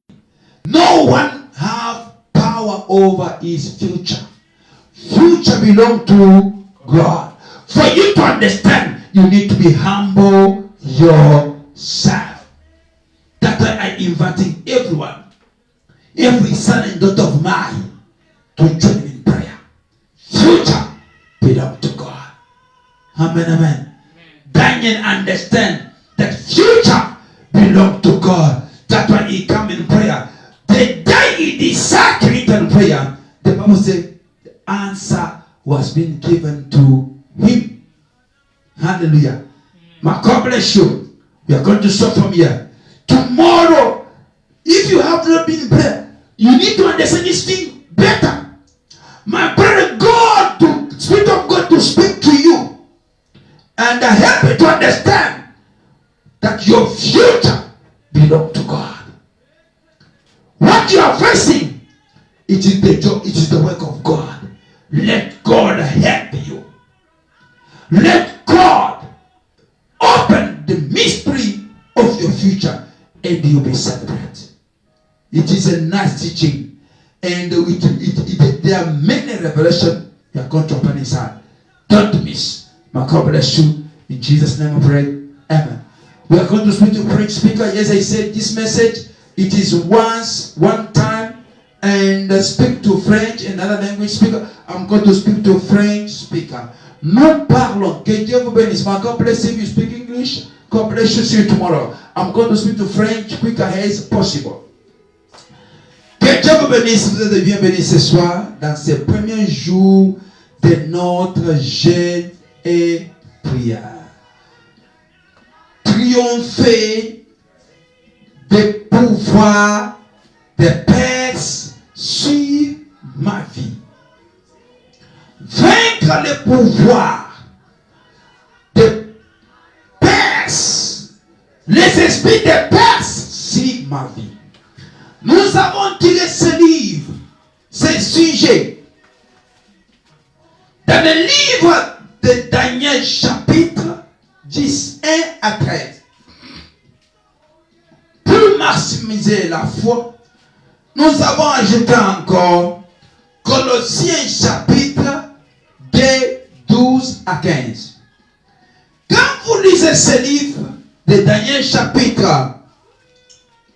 No one have power over his future. Future belongs to God. For you to understand, you need to be humble yourself. That's why I'm inviting everyone, every son and daughter of mine, to join me in prayer. Future belongs to God. Amen, amen. Daniel understand that future belongs to God. That's why he come in prayer. The day he decided in prayer, the Bible said the answer was being given to him. Hallelujah. God bless you. We are going to stop from here. Tomorrow, if you have not been in prayer, you need to understand this thing better. My brother, God, the Spirit of God to speak to you and help you to understand that your future belongs to God. What you are facing, it is the job, it is the work of God. Let God help you. Let God open the mystery of your future and you'll be celebrated. It is a nice teaching, and there are many revelations you are going to open inside. Don't miss. My God bless you. In Jesus' name I pray. Amen. We are going to speak to French speaker. Yes, I said this message, it is one time, and speak to French, another language speaker. I'm going to speak to French speaker. Nous parlons. Que Dieu vous bénisse. My God bless you if you speak English. God bless you. See you tomorrow. I'm going to speak to French quick as possible. Que Que Dieu vous bénisse, vous êtes bien bénis ce soir dans ces premiers jours de notre jeûne et prière. Triompher des pouvoirs des Perses sur ma vie. Vaincre les pouvoirs des Perses, les esprits des Perses sur ma vie. Nous avons tiré ce livre, ce sujet, dans le livre de Daniel chapitre 10, 1 à 13. Pour maximiser la foi, nous avons ajouté encore Colossiens chapitre 2, 12 à 15. Quand vous lisez ce livre de Daniel chapitre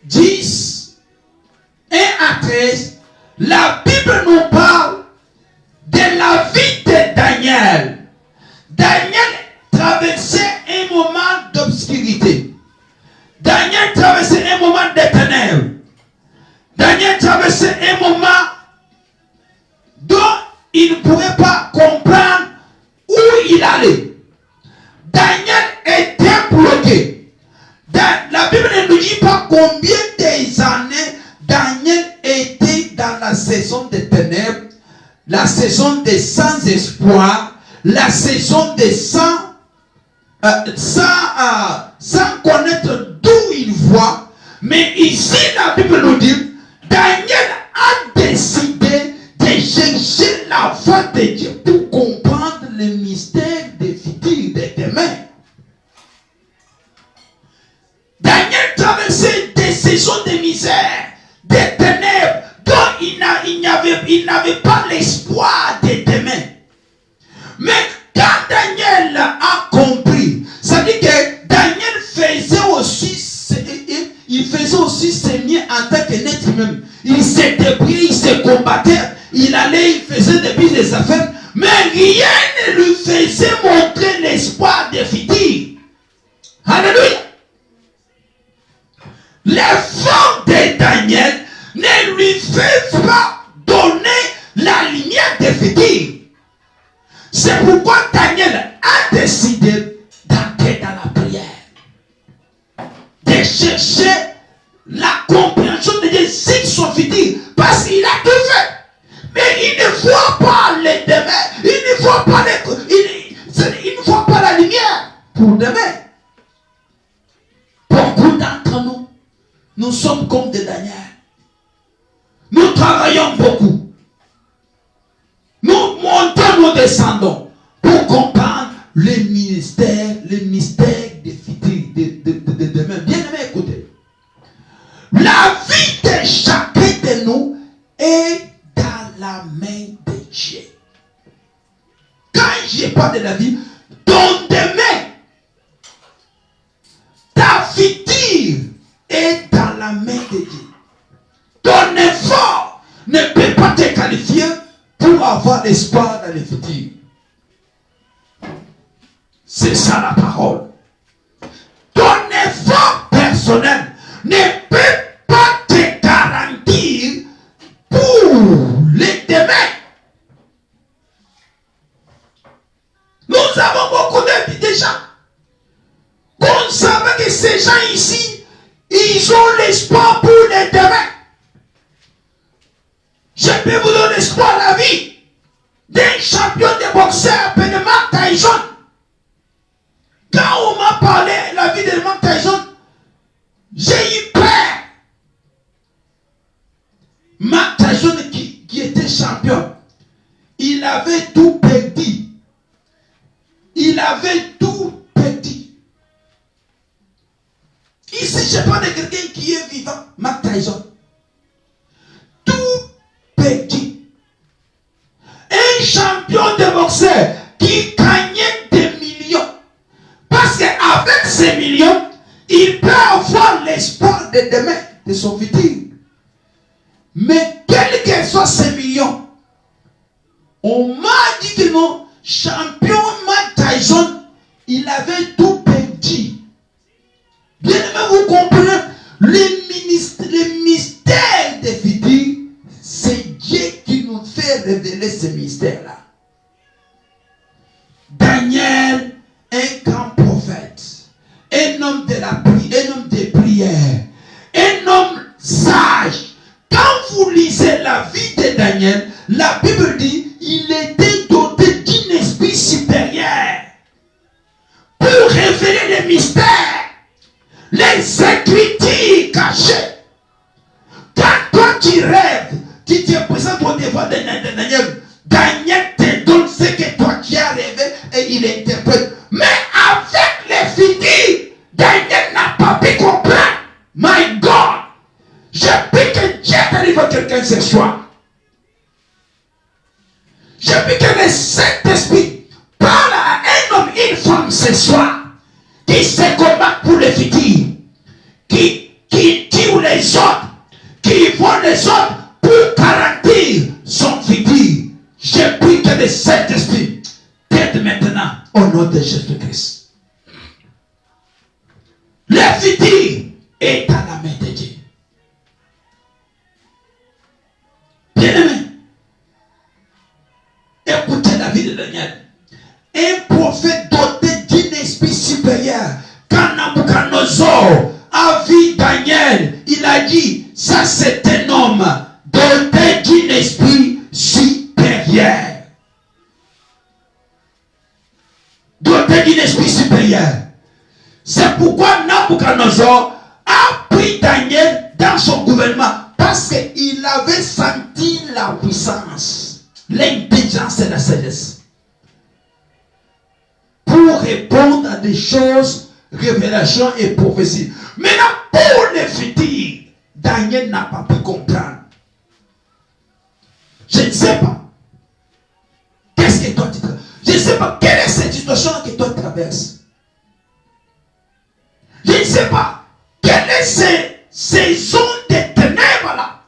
10, 1 à 13, la Bible nous parle de la vie de Daniel. Daniel traversait un moment d'obscurité. Daniel traversait un moment de ténèbres. Daniel traversait un moment dont il ne pouvait pas comprendre où il allait. Daniel était bloqué. La Bible ne nous dit pas combien des années Daniel était dans la saison des ténèbres, la saison des sans espoir, la saison des sans connaître d'où il voit. Mais ici, la Bible nous dit, Daniel a décidé de chercher la voix de Dieu pour comprendre le mystère des futurs, des demain. Daniel traversait des saisons de misère, des ténèbres, dont il n'avait pas l'espoir de demain. Mais quand Daniel a compris, ça dit que Daniel faisait aussi saigner en tant qu'être humain. Il s'est débrouillé, il se combattait, il allait, il faisait depuis des affaires, mais rien ne lui faisait montrer l'espoir de futur. Alléluia. L'effort de Daniel ne lui fait pas donner la lumière de futur. C'est pourquoi Daniel a décidé d'entrer dans la prière, de chercher la compréhension de Dieu sur son futur, parce qu'il a tout fait. Mais il ne voit pas les demain, il ne voit pas il ne voit pas la lumière pour demain. Beaucoup d'entre nous, nous sommes comme des Daniel. Nous travaillons beaucoup. Nous montons, nous descendons pour comprendre le mystère des futurs, de demain. Bien aimé, écoutez. La vie de chacun de nous est dans la main de Dieu. Quand je parle de la vie, ton demain, ta future est dans la main de Dieu. Ton effort ne peut pas te qualifier pour avoir l'espoir dans le futur. C'est ça la parole. Ton effort personnel ne peut pas te garantir pour les demain. Nous avons beaucoup de gens. On savait que ces gens ici, ils ont l'espoir pour les demain. Je peux vous donner l'espoir à la vie d'un champion de boxeur appelé Mike Tyson. Quand on m'a parlé de la vie de Mike Tyson, j'ai eu peur. Mike Tyson qui était champion, il avait tout perdu. Il avait tout perdu. Ici, je parle de quelqu'un qui est vivant, Mike Tyson. Tout perdu. Un champion de boxeur qui gagnait des millions. Parce qu'avec ces millions, il peut avoir l'espoir de demain, de son futur. Mais quels que soient ces millions, on m'a dit que non, champion Mike Tyson, il avait tout perdu. Bien aimé, vous comprenez le mystère des futurs La Bible dit, il était doté d'un esprit supérieur pour révéler les mystères, les écritures cachées. Quand toi tu rêves, tu te présentes au devant de Daniel. Daniel te donne ce que toi tu as rêvé et il interprète. Mais avec les fidèles, Daniel n'a pas pu comprendre. My God, je prie que Dieu t'arrive à quelqu'un ce soir. Je prie que le Saint-Esprit parle à un homme, une femme ce soir, qui se combat pour les fidèles, qui tue les autres, qui vont les autres pour garantir son fidèle. Je prie que le Saint-Esprit t'aide maintenant au nom de Jésus-Christ. Le fidèle est à la main de Dieu. Bien-aimé, écoutez la vie de Daniel. Un prophète doté d'un esprit supérieur. Quand Nabucodonosor a vu Daniel, il a dit, ça c'est un homme doté d'un esprit supérieur. Doté d'un esprit supérieur. C'est pourquoi Nabucodonosor a pris Daniel dans son gouvernement. Parce qu'il avait senti la puissance, l'intelligence et la sagesse. Pour répondre à des choses, révélations et prophéties. Maintenant, pour les futurs, Daniel n'a pas pu comprendre. Je ne sais pas. Qu'est-ce que toi tu traverses? Je ne sais pas quelle est cette situation que toi traverses. Je ne sais pas quelle est ces zones de ténèbres là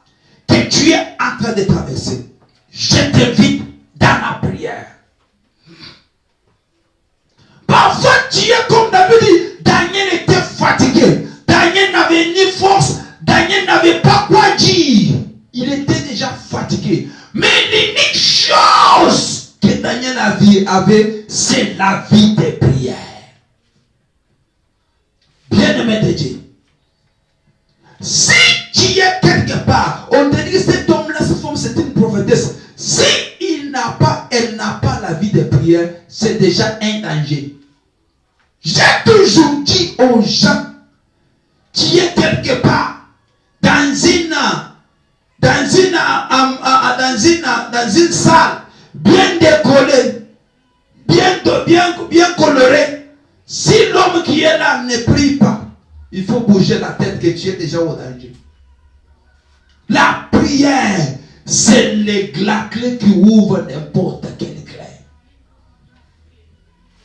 que tu es en train de traverser. Je t'invite dans la prière. Parfois tu es comme David dit, Daniel était fatigué. Daniel n'avait ni force. Daniel n'avait pas quoi dire. Il était déjà fatigué. Mais l'unique chose que Daniel avait, c'est la vie de prière. Bien-aimé de Dieu. Si tu es quelque part, on te dit que cet homme-là, cette femme, c'est une prophétesse. Si elle n'a pas la vie de prière, c'est déjà un danger. J'ai toujours dit aux gens, tu es quelque part dans une salle bien décollée, bien colorée. Si l'homme qui est là ne prie pas, il faut bouger la tête que tu es déjà au danger. La prière, c'est la clé qui ouvre n'importe quelle clé.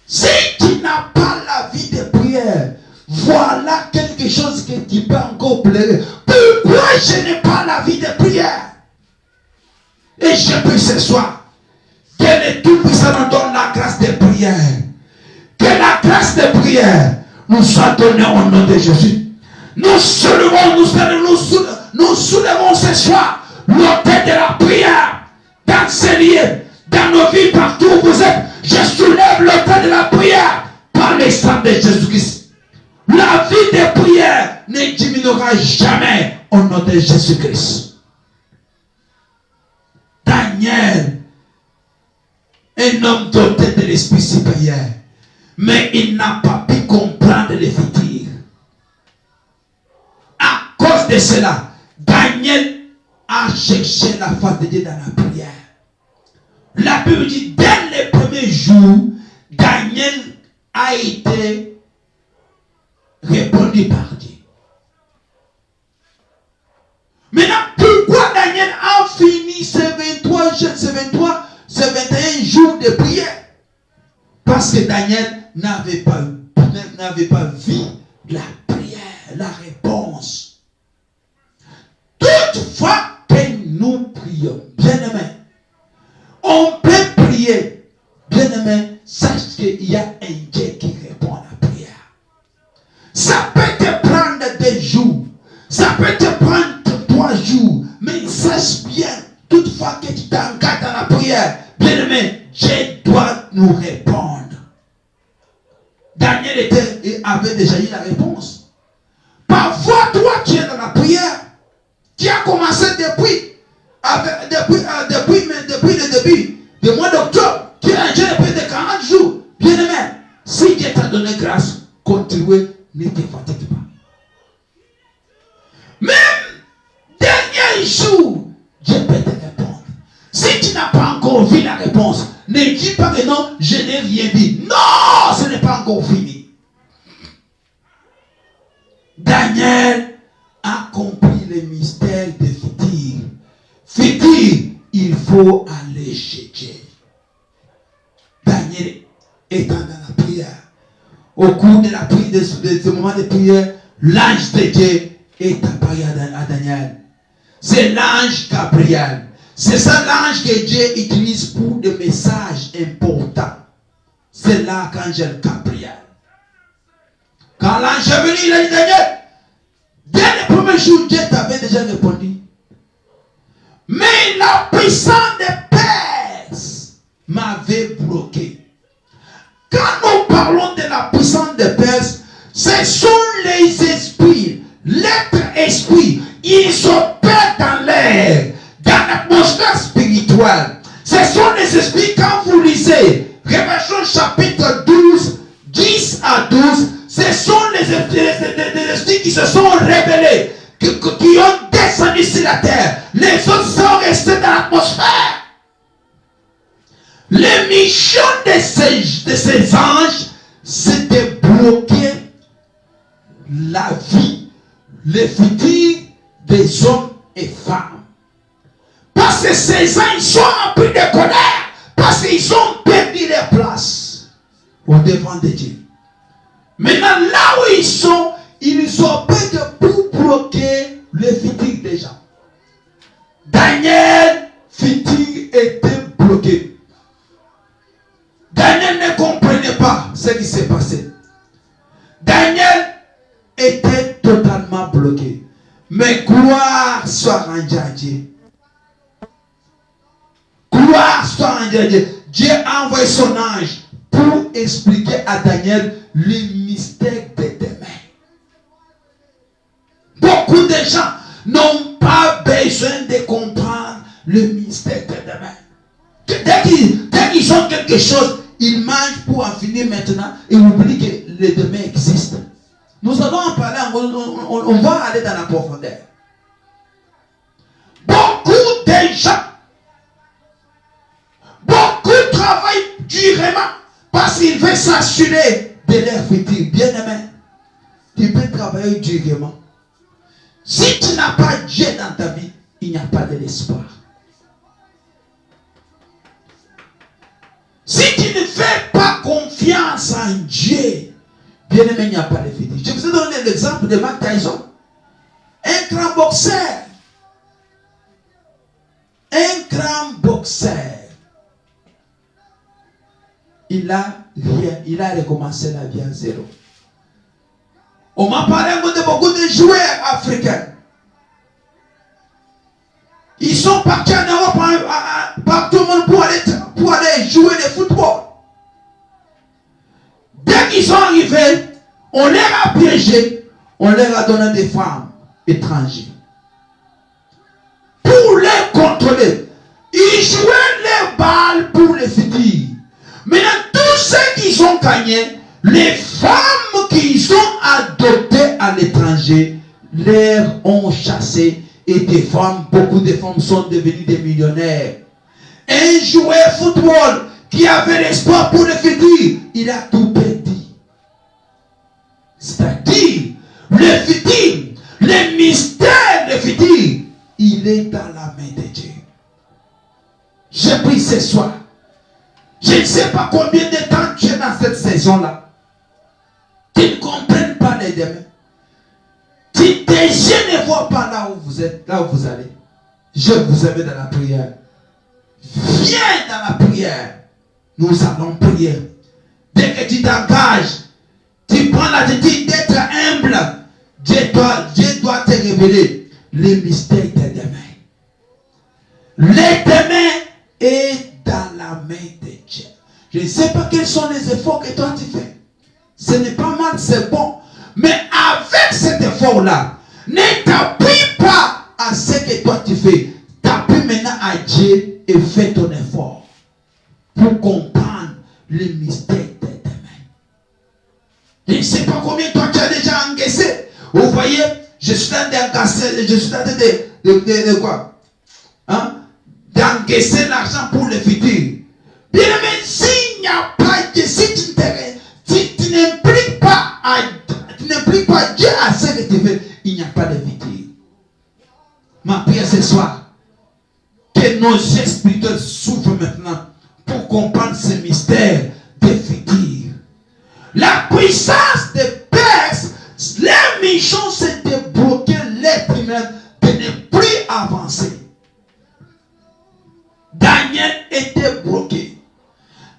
Si tu n'as pas la vie de prière, voilà quelque chose que tu peux encore pleurer. Pourquoi je n'ai pas la vie de prière? Et je prie ce soir que le Tout-Puissant nous donne la grâce de prière. Que la grâce de prière nous soit donnée au nom de Jésus. Nous soulevons ce soir l'autel de la prière dans ces lieux, dans nos vies, partout où vous êtes. Je soulève l'autel de la prière par le sang de Jésus-Christ. La vie de prière ne diminuera jamais au nom de Jésus-Christ. Daniel, un homme doté de l'esprit supérieur, mais il n'a pas pu comprendre les futurs. À cause de cela, Daniel a cherché la face de Dieu dans la prière. La Bible dit, dès les premiers jours, Daniel a été répondu par Dieu. Maintenant, pourquoi Daniel a fini ces 21 jours de prière? Parce que Daniel n'avait pas vu la prière, la réponse. Toutefois que nous prions, bien-aimés, on peut prier, bien-aimé, sache qu'il y a un Dieu qui répond à la prière. Ça peut te prendre des jours, ça peut te prendre 3 jours, mais sache bien, toutefois que tu t'engages dans la prière, bien-aimé, Dieu doit nous répondre. Daniel avait déjà eu la réponse. Parfois, toi, tu es dans la prière, tu as commencé depuis, depuis le début du mois d'octobre, tu as un jeûne de 40 jours. Bien aimé, si Dieu t'a donné grâce, continue, ne te fatigue pas. Même dernier jour, Dieu peut te répondre. Si tu n'as pas encore vu la réponse, ne dis pas que non, je n'ai rien dit. Non, ce n'est pas encore fini. Daniel a compris le mystère de futur. Futur, il faut aller chez Dieu. Daniel étant dans la prière, au cours de la prière, de ce moment de prière, l'ange de Dieu est apparu à Daniel. C'est l'ange Gabriel. C'est ça l'ange que Dieu utilise pour des messages importants. C'est là qu'Angèle Gabriel. Quand l'ange est venu, il a dit Daniel, dès le premier jour, Dieu t'avait déjà répondu. Mais la puissance des Perses m'avait bloqué. Quand nous parlons de la puissance des Perses, ce sont les esprits, l'être esprit, ils opèrent dans l'air, dans l'atmosphère spirituelle. Ce sont les esprits, quand vous lisez Révélation chapitre 12, 10 à 12, ce sont les esprits qui se sont révélés, qui ont descendu sur la terre. Les autres sont restés dans l'atmosphère. Les missions de ces anges, c'est de bloquer la vie, le futur des hommes et femmes. Parce que ces anges, ils sont remplis de colère, parce qu'ils ont perdu leur place au devant de Dieu. Maintenant, là où ils sont, ils ont peur de pour bloquer le futur des gens. Daniel, futur était bloqué. Daniel ne comprenait pas ce qui s'est passé. Daniel était totalement bloqué. Mais gloire soit rendue à Dieu. Gloire soit rendue à Dieu. Dieu a envoyé son ange pour expliquer à Daniel le mystère de demain. Beaucoup de gens n'ont pas besoin de comprendre le mystère de demain. Dès qu'ils ont quelque chose, ils mangent pour en finir maintenant et oublient que le demain existe. Nous allons en parler, on va aller dans la profondeur. Beaucoup de gens, beaucoup travaillent durement parce qu'ils veulent s'assurer de leur futur. Bien-aimé, tu peux travailler durement. Si tu n'as pas Dieu dans ta vie, il n'y a pas de l'espoir. Si tu ne fais pas confiance en Dieu, bien aimé, il n'y a pas de futur. Je vous ai donné l'exemple de Mike Tyson. Un grand boxeur. Un grand boxeur. Il a recommencé la vie à zéro. On m'a parlé de beaucoup de joueurs africains. Ils sont partis en Europe par tout le monde pour aller jouer le football. Dès qu'ils sont arrivés, on les a piégés, on leur a donné des femmes étrangères. Pour les contrôler, ils jouaient les balles pour les futur. Maintenant, tous ceux qui ont gagné, les femmes qu'ils ont adoptées à l'étranger, les ont chassées. Et des femmes, beaucoup de femmes sont devenues des millionnaires. Un joueur football qui avait l'espoir pour le futur, il a tout perdu. C'est-à-dire, le futur, le mystère du futur, il est dans la main de Dieu. Je prie ce soir. Je ne sais pas combien de temps tu es dans cette saison-là. Tu ne comprends pas les demain. Si déjà ne vois pas là où vous êtes, là où vous allez, je vous avais dans la prière. Viens dans la prière. Nous allons prier. Dès que tu t'engages, tu prends l'attitude d'être humble. Dieu doit te révéler le mystère de demain. Le demain est dans la main de Dieu. Je ne sais pas quels sont les efforts que toi tu fais. Ce n'est pas mal, c'est bon. Mais avec cet effort-là, ne t'appuie pas à ce que toi tu fais. appelle maintenant à Dieu et fais ton effort pour comprendre le mystère de tes mains. Je ne sais pas combien toi tu as déjà encaissé. Vous voyez, je suis en train d'encaisser, je suis en train de quoi? Hein? D'encaisser l'argent pour le futur. Bien aimé, s'il n'y a pas de, si tu n'impliques pas Dieu à ce que tu fais, il n'y a pas de futur. Ma prière ce soir, que nos yeux spirituels s'ouvrent maintenant pour comprendre ce mystère des futurs. La puissance des Perses, leur mission c'est de bloquer l'être humain, de ne plus avancer. Daniel était bloqué.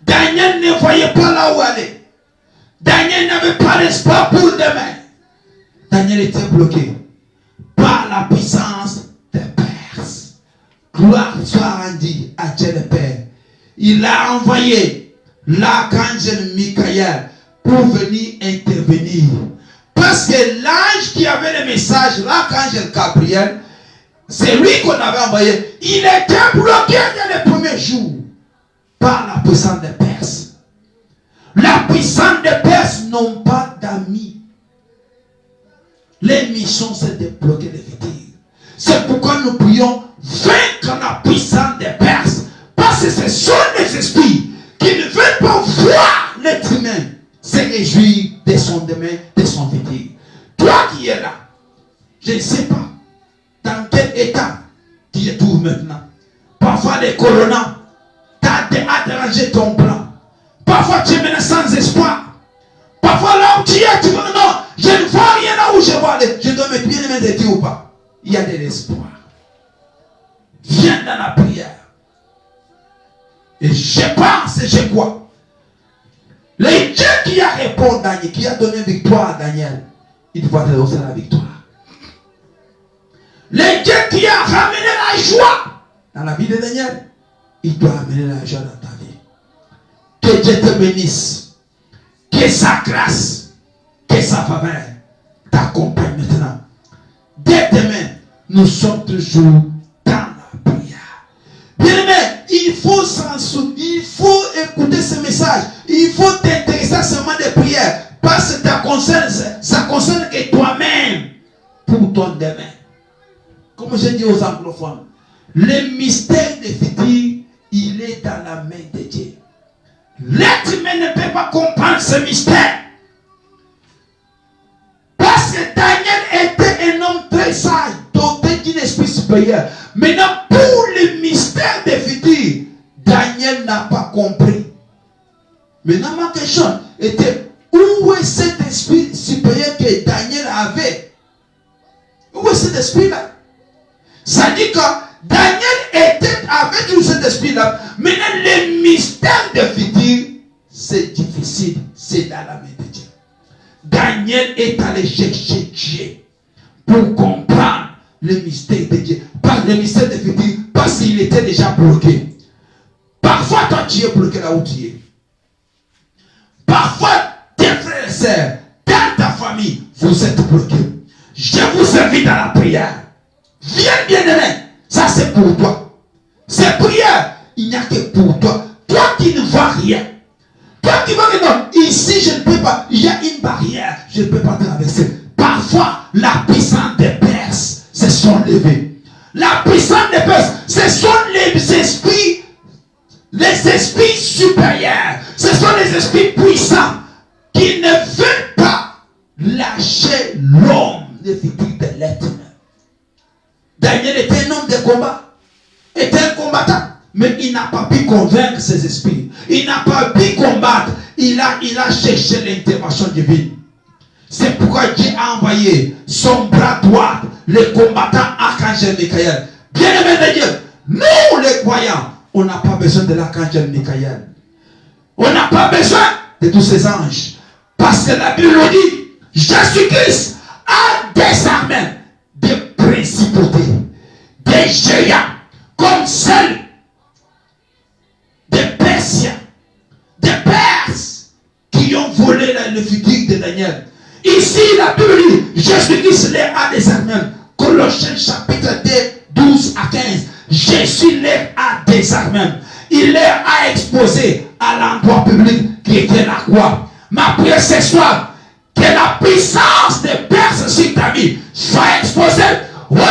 Daniel ne voyait pas là où aller. Daniel n'avait pas d'espoir pour demain. Daniel était bloqué par la puissance des Perses. Gloire soit rendue à Dieu le Père. Il a envoyé l'archange Michael pour venir intervenir. Parce que l'ange qui avait le message, l'archange Gabriel, c'est lui qu'on avait envoyé. Il était bloqué dans les premiers jours par la puissance des Perses. La puissance des Perses n'ont pas d'amis. Les missions, c'est de bloquer les futurs. C'est pourquoi nous prions vaincre la puissance des Perses. Parce que ce sont les esprits qui ne veulent pas voir l'être humain se réjouir de son demain, de son futur. Toi qui es là, je ne sais pas dans quel état tu es tout maintenant. Parfois les coronas t'as dérangé ton plan. Parfois tu es maintenant sans espoir. Parfois là où tu es, tu dis non, je ne vois rien là où je vois aller. Je dois mettre bien les mains de Dieu ou pas. Il y a de l'espoir. Viens dans la prière. Et je pense et je crois. Le Dieu qui a répondu à Daniel, qui a donné victoire à Daniel, il va te donner la victoire. Le Dieu qui a ramené la joie dans la vie de Daniel, il doit amener la joie dans ta vie. Que Dieu te bénisse. Que sa grâce, que sa faveur t'accompagne maintenant. Dès demain, nous sommes toujours dans la prière. Bien aimé, il faut s'en souvenir, il faut écouter ce message. Il faut t'intéresser à ce moment de prière. Parce que ça concerne que toi-même pour ton demain. Comme je dis aux anglophones, le mystère des futurs, il est dans la main de Dieu. L'être humain ne peut pas comprendre ce mystère. Parce que Daniel était un homme très sage, doté d'un esprit supérieur. Maintenant, pour le mystère des futurs, Daniel n'a pas compris. Maintenant, ma question était, où est cet esprit supérieur que Daniel avait? Où est cet esprit-là? Ça dit que Daniel était avec tout cet esprit-là. Maintenant, le mystère de futur, c'est difficile. C'est dans la main de Dieu. Daniel est allé chercher Dieu pour comprendre le mystère de Dieu. Pas le mystère de futur, parce qu'il était déjà bloqué. Parfois, toi, tu es bloqué là où tu es. Parfois, tes frères et sœurs, dans ta famille, vous êtes bloqués. Je vous invite à la prière. Viens bien aimé. Ça c'est pour toi. Cette prière, il n'y a que pour toi. Toi qui ne vois rien. Toi qui vois que non, ici je ne peux pas. Il y a une barrière. Je ne peux pas traverser. Parfois, la puissance des Perses se sont levées. La puissance des Perses, ce sont les esprits supérieurs. Ce sont les esprits puissants qui ne veulent pas lâcher l'homme, le futur de l'être humain. Daniel était un homme de combat, était un combattant, mais il n'a pas pu convaincre ses esprits. Il n'a pas pu combattre. Il a cherché l'intervention divine. C'est pourquoi Dieu a envoyé son bras droit, le combattant archange Michael. Bien aimé de Dieu, nous les croyants, on n'a pas besoin de l'archange Michael. On n'a pas besoin de tous ces anges. Parce que la Bible dit, Jésus-Christ a désarmé des principautés, des géants, comme celles des Persiens, des Perses, qui ont volé le futur de Daniel. Ici, la Bible dit, Jésus-Christ les a désarmés. Colossiens chapitre 2, 12 à 15. Jésus l'air à désarmer. Il l'air à exposer à l'endroit public qui était la croix. Ma prière ce soir, que la puissance des Perses sur ta vie soit exposée au nom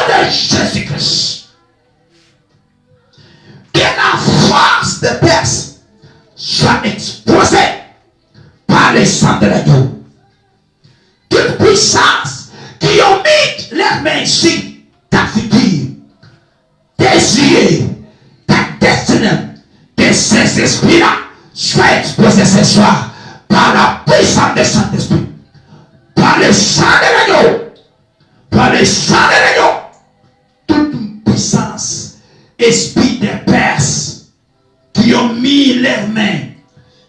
de Jésus-Christ. Que la force des Perses soit exposée par les sangs de l'agneau. Toute puissance qui ont mis leurs mains ici, ta figure, tes yeux, ta destinée, que ces esprits-là soient exposés ce soir par la puissance du Saint-Esprit, par le sang de l'agneau, par le sang de l'agneau. Toute puissance, esprit des Perses qui ont mis leurs mains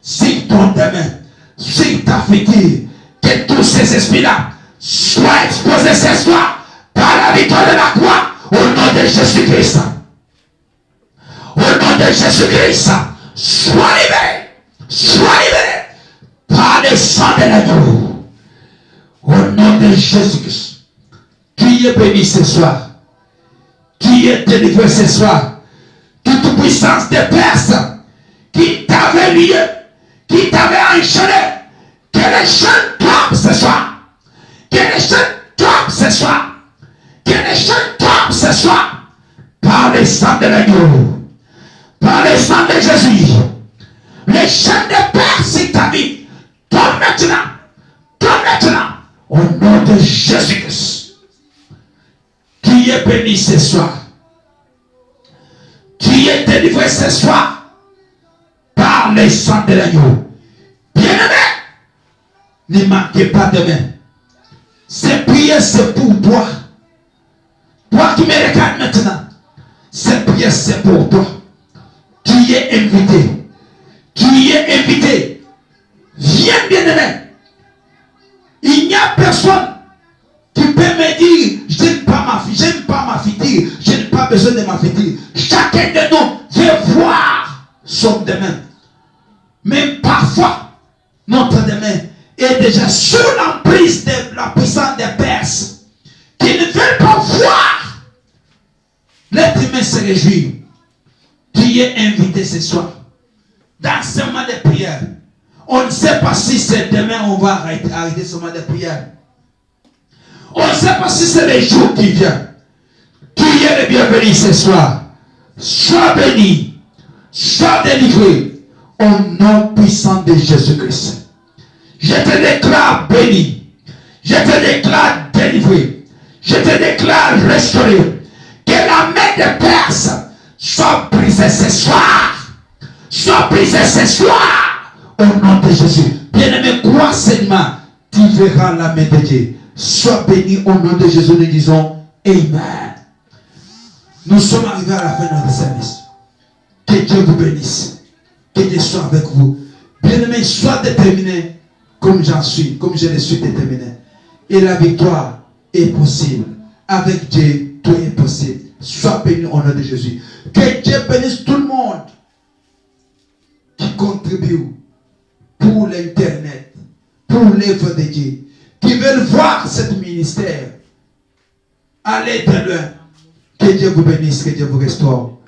sur ton domaine, sur ta figure, que tous ces esprits-là soient exposés ce soir par la victoire de la croix au nom de Jésus-Christ. Au nom de Jésus-Christ, sois libéré par le sang de l'agneau. Au nom de Jésus-Christ, tu es béni ce soir. Tu es délivré ce soir. Toute puissance des Perses qui t'avait lié, qui t'avait enchaîné, que les chaînes tombent ce soir. Que les chaînes tombent ce soir. Que les chaînes tombent ce soir. Par le sang de l'agneau. Par le sang de Jésus. Les chaînes de Perses sur ta vie tombent maintenant. Tombent maintenant. Au nom de Jésus-Christ. Tu es béni ce soir. Tu es délivré ce soir. Par le sang de l'agneau. Bien-aimé. Ne manquez pas demain. Ces prières, c'est pour toi. Toi qui me regardes maintenant. Ces prières, c'est pour toi. Tu es invité. Tu es invité. Viens, bien-aimé. Il n'y a personne qui peut me dire, je n'aime pas ma fille, je n'ai pas besoin de ma fille. Chacun de nous veut voir son demain. Même parfois, notre demain est déjà sous l'emprise de la puissance des Perses qui ne veulent pas voir l'être humain se réjouir. Tu es invité ce soir dans ce moment de prière. On ne sait pas si c'est demain on va arrêter ce moment de prière. On ne sait pas si c'est le jour qui vient. Tu es le bienvenu ce soir. Sois béni, sois délivré au nom puissant de Jésus-Christ. Je te déclare béni. Je te déclare délivré. Je te déclare restauré. Que la main des Perses soit brisée ce soir. Soit brisée ce soir. Au nom de Jésus. Bien-aimé, crois seulement. Tu verras la main de Dieu. Sois béni au nom de Jésus. Nous disons Amen. Nous sommes arrivés à la fin de notre service. Que Dieu vous bénisse. Que Dieu soit avec vous. Bien-aimé, sois déterminé. Comme j'en suis, comme je le suis déterminé. Et la victoire est possible. Avec Dieu, tout est possible. Sois béni au nom de Jésus. Que Dieu bénisse tout le monde qui contribue pour l'internet, pour l'œuvre de Dieu, qui veulent voir ce ministère aller de loin. Que Dieu vous bénisse, que Dieu vous restaure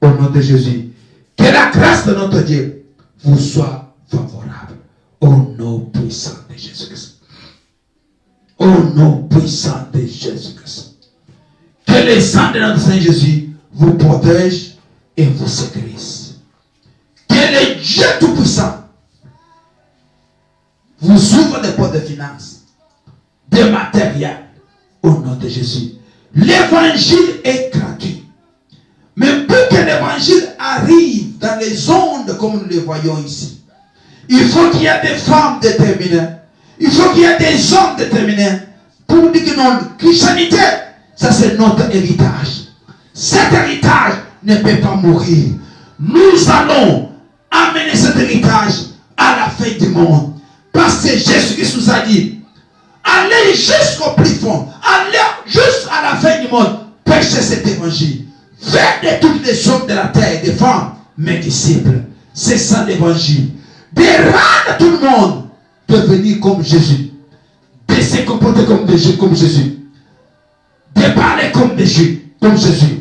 au nom de Jésus. Que la grâce de notre Dieu vous soit favorable. Au nom puissant de Jésus-Christ. Au nom puissant de Jésus-Christ. Que le sang de notre Seigneur Jésus vous protège et vous sécurise. Que le Dieu Tout-Puissant vous ouvre les portes de finances, de matériel, au nom de Jésus. L'évangile est gratuit. Mais pour que l'évangile arrive dans les ondes comme nous le voyons ici, il faut qu'il y ait des femmes déterminées. Il faut qu'il y ait des hommes déterminés pour dire que non, Christianité, ça c'est notre héritage. Cet héritage ne peut pas mourir. Nous allons amener cet héritage à la fin du monde. Parce que Jésus-Christ nous a dit, allez jusqu'au plus fond, allez jusqu'à la fin du monde, prêchez cet évangile. Faites de toutes les hommes de la terre, des femmes, mes disciples. C'est ça l'évangile. De rendre tout le monde de venir comme Jésus, de se comporter comme Jésus, de parler comme Jésus,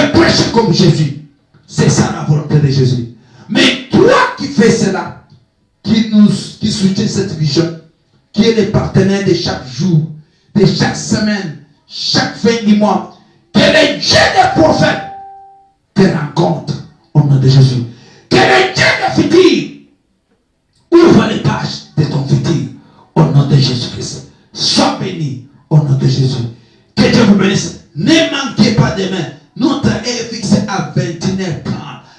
de prêcher comme Jésus. C'est ça la volonté de Jésus. Mais toi qui fais cela, qui soutient cette vision, qui est le partenaire de chaque jour, de chaque semaine, chaque fin du mois, que le Dieu des prophètes te rencontre au nom de Jésus. Que le Dieu des futurs ouvre les pages de ton futur au nom de Jésus-Christ. Sois béni au nom de Jésus. Que Dieu vous bénisse. Ne manquez pas demain. Notre heure est fixée à 21h30.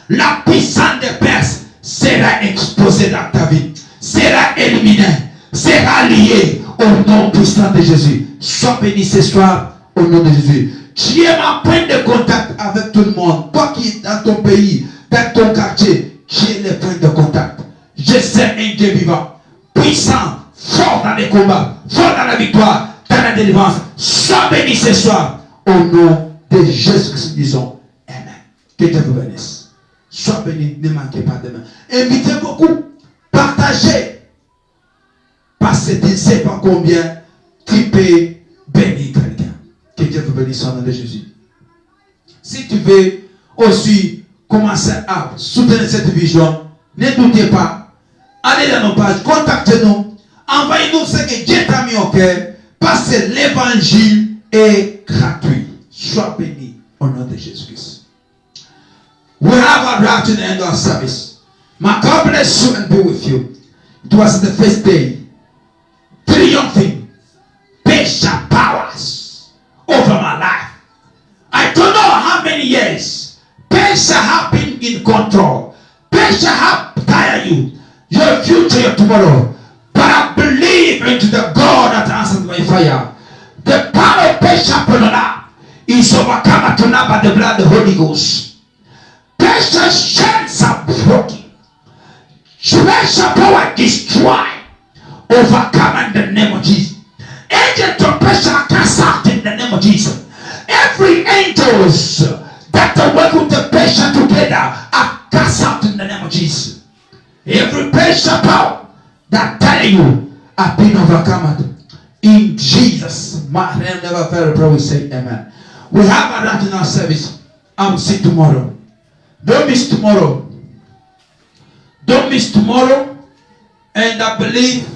La puissance des Perses sera exposée dans ta vie, sera éliminée, sera liée au nom puissant de Jésus. Sois béni ce soir au nom de Jésus. Tu es en point de contact avec tout le monde. Toi qui es dans ton pays, dans ton quartier, tu es le point de contact. Je sais un Dieu vivant, puissant, fort dans les combats, fort dans la victoire, dans la délivrance. Sois béni ce soir au nom de Jésus-Christ. Disons Amen. Que Dieu vous bénisse. Sois béni, ne manquez pas demain. Invitez beaucoup, partagez. Parce que tu ne sais pas combien tu peux bénir quelqu'un. Que Dieu vous bénisse au nom de Jésus. Si tu veux aussi commencer à soutenir cette vision, ne doutez pas. Allez dans nos pages, contactez-nous. Envoyez-nous ce que Dieu t'a mis au cœur. Parce que l'évangile est gratuit. Sois béni au nom de Jésus-Christ. We have arrived to the end of our service. My God bless you and be with you. It was the first day. Triumphing patient powers over my life. I don't know how many years patience have been in control. Patience have tired you. Your future, your tomorrow. But I believe into the God that answers by fire. The power of patience is overcome tonight by the blood of the Holy Ghost. Patience chains are broken. Special power destroy. Overcome in the name of Jesus. Agent of pressure cast out in the name of Jesus. Every angels that work with the patient together are cast out in the name of Jesus. Every patient power that tell you have been overcome in Jesus. My name never fail. Pray we say amen. We have a lot in our service. I will see tomorrow. Don't miss tomorrow. Don't miss tomorrow. And I believe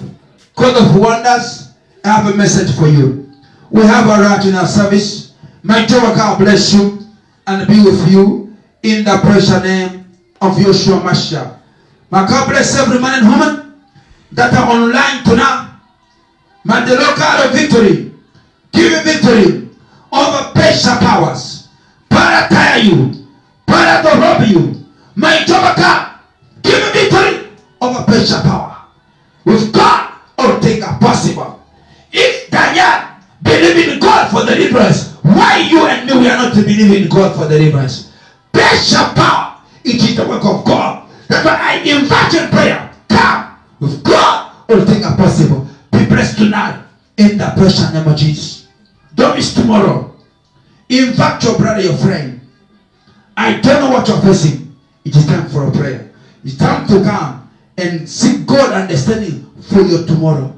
God of Wonders, I have a message for you. We have a right in our service. My Jehovah God bless you and be with you in the precious name of Yeshua Mashiach. My God bless every man and woman that are online tonight. May the Lord God of victory give you victory over patient powers. Para tire you. Para to rob you. My Jehovah God give you victory over patient power. With God, all things are possible. If Daniel believe in God for deliverance, why you and me we are not to believe in God for deliverance? Patient power, it is the work of God. That's why I invite you in prayer. Come. With God, all things are possible. Be blessed tonight in the precious name of Jesus. Don't miss tomorrow. Invite your brother, your friend. I don't know what you're facing. It is time for a prayer. It's time to come and seek God understanding for your tomorrow.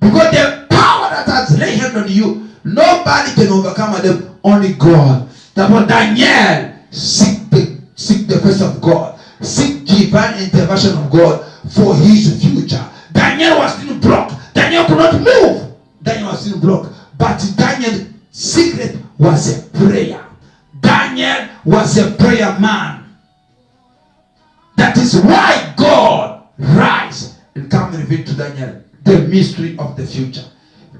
Because the power that has laid hand on you, nobody can overcome them, only God. That's what Daniel seek the face of God. Seek divine intervention of God for his future. Daniel was still blocked. Daniel could not move. Daniel was still blocked. But Daniel's secret was a prayer. Daniel was a prayer man. That is why God rise and come and reveal to Daniel the mystery of the future.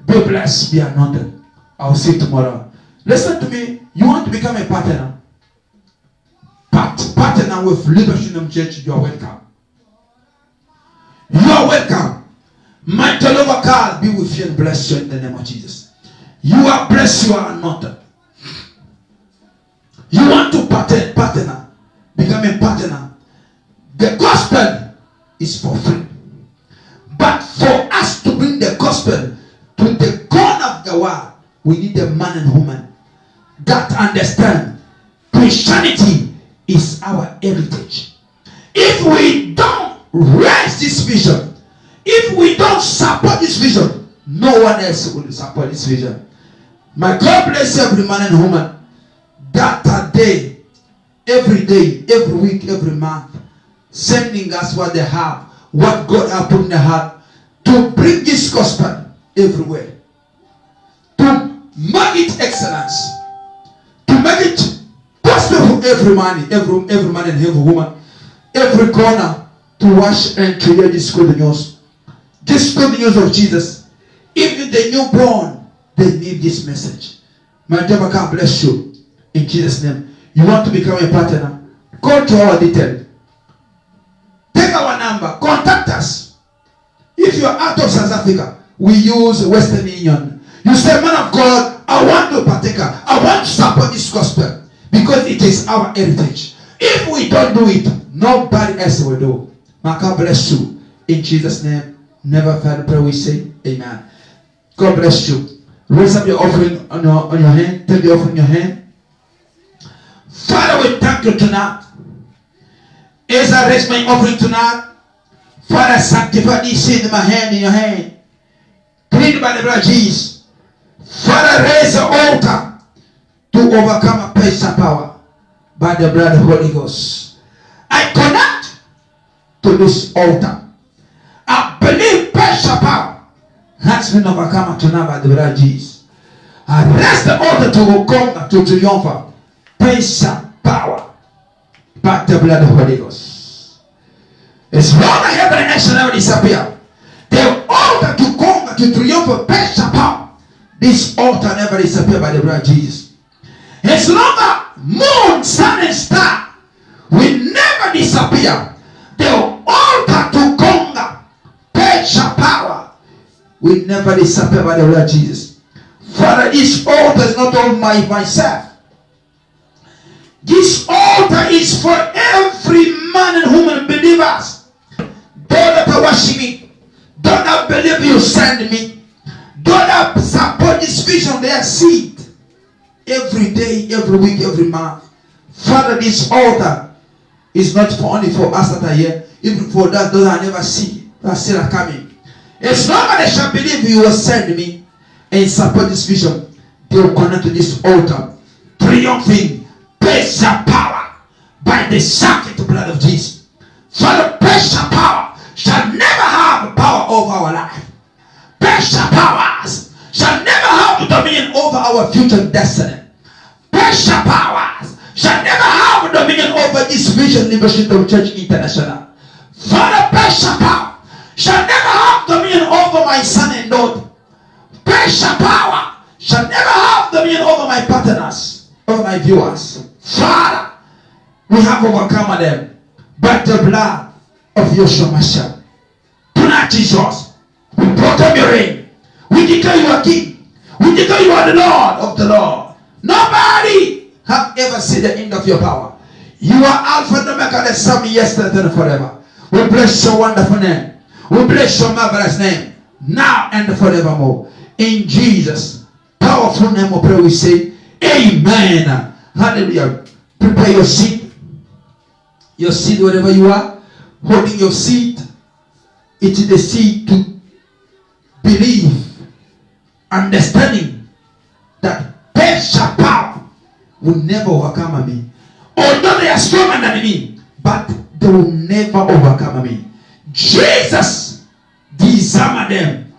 Be blessed, be anointed. I'll see you tomorrow. Listen to me. You want to become a partner? Partner with Liberation Church, you are welcome. You are welcome. My Jehovah God be with you and bless you in the name of Jesus. You are blessed, you are anointed. You want to partner, become a partner. The gospel is for free. But for us to bring the gospel to the corner of the world, we need a man and woman that understand Christianity is our heritage. If we don't raise this vision, if we don't support this vision, no one else will support this vision. My God bless every man and woman that today every day, every week, every month, sending us what they have, what God has put in their heart, to bring this gospel everywhere, to make it excellence, to make it possible for every man, every man and every woman, every corner, to watch and to hear this good news. This good news of Jesus. Even the newborn, they need this message. My dear, God bless you. In Jesus' name. You want to become a partner? Go to our detail. Take our number. Contact us. If you are out of South Africa, we use Western Union. You say, man of God, I want to partake. I want to support this gospel because it is our heritage. If we don't do it, nobody else will do. My God bless you. In Jesus' name. Never fail to pray. We say, amen. God bless you. Raise up your offering on your hand. Take the offering in your hand. Father, we thank you tonight. As I raise my offering tonight, Father, sanctify this seed in my hand, in your hand. Clean by the blood of Jesus. Father, raise the altar to overcome a pressure power by the blood of the Holy Ghost. I connect to this altar. I believe pressure power has been overcome tonight by the blood of Jesus. I raise the altar to conquer, to triumph. Pressure power by the blood of the Holy Ghost. As long as heaven and earth shall never disappear, the altar to conquer, to triumph pressure power, this altar never disappear by the blood of Jesus. As long as moon, sun and star will never disappear, the altar to conquer pressure power will never disappear by the blood of Jesus. Father, this altar is not all myself. This altar is for every man and woman believers. Those that are worshiping, those that believe you send me, those that support this vision, they are seed. Every day, every week, every month. Father, this altar is not for only for us that are here, even for those that I never see, that still are coming. As long as they shall believe you will send me and support this vision, they will connect to this altar, triumphing pressure power by the sacred blood of Jesus. Father, pressure power shall never have power over our life. Pressure powers shall never have dominion over our future destiny. Pressure powers shall never have dominion over this vision Liberation of Church International. Father, pressure power shall never have dominion over my son and daughter. Pressure power shall never have dominion over my partners, over my viewers. Father, we have overcome them by the blood of Yeshua Mashiach. Tonight, Jesus, we proclaim your reign. We declare you are King. We declare you are the Lord of the Lord. Nobody have ever seen the end of your power. You are Alpha and Omega, the same yesterday and forever. We bless your wonderful name. We bless your marvelous name, now and forevermore. In Jesus' powerful name we pray, we say, amen. Hallelujah. Prepare your seat. Your seat wherever you are. Holding your seat. It is the seat to believe, understanding that pressure power will never overcome me. Although they are stronger than me, but they will never overcome me. Jesus disarmed them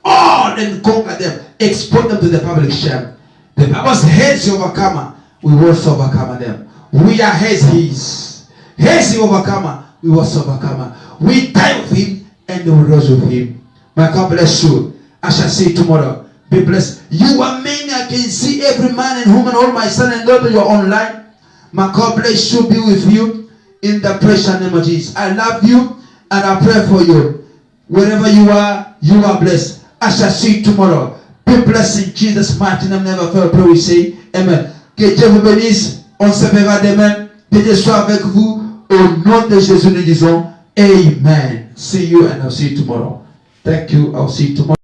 all and conquered them, expose them to the public shame. The Bible says, the overcomer, we will also overcome them. We are his. His overcomer, we will also overcome. We die with him and we will rise with him. My God bless you. I shall see you tomorrow. Be blessed. You are many. I can see every man and woman, all my son and daughter, you are online. My God bless you. Be with you in the precious name of Jesus. I love you and I pray for you. Wherever you are blessed. I shall see you tomorrow. Be blessed in Jesus' mighty name. Never fail. Pray, we say amen. Que Dieu vous bénisse. On se verra demain. Que Dieu soit avec vous. Au nom de Jésus, nous disons amen. See you and I'll see you tomorrow. Thank you. I'll see you tomorrow.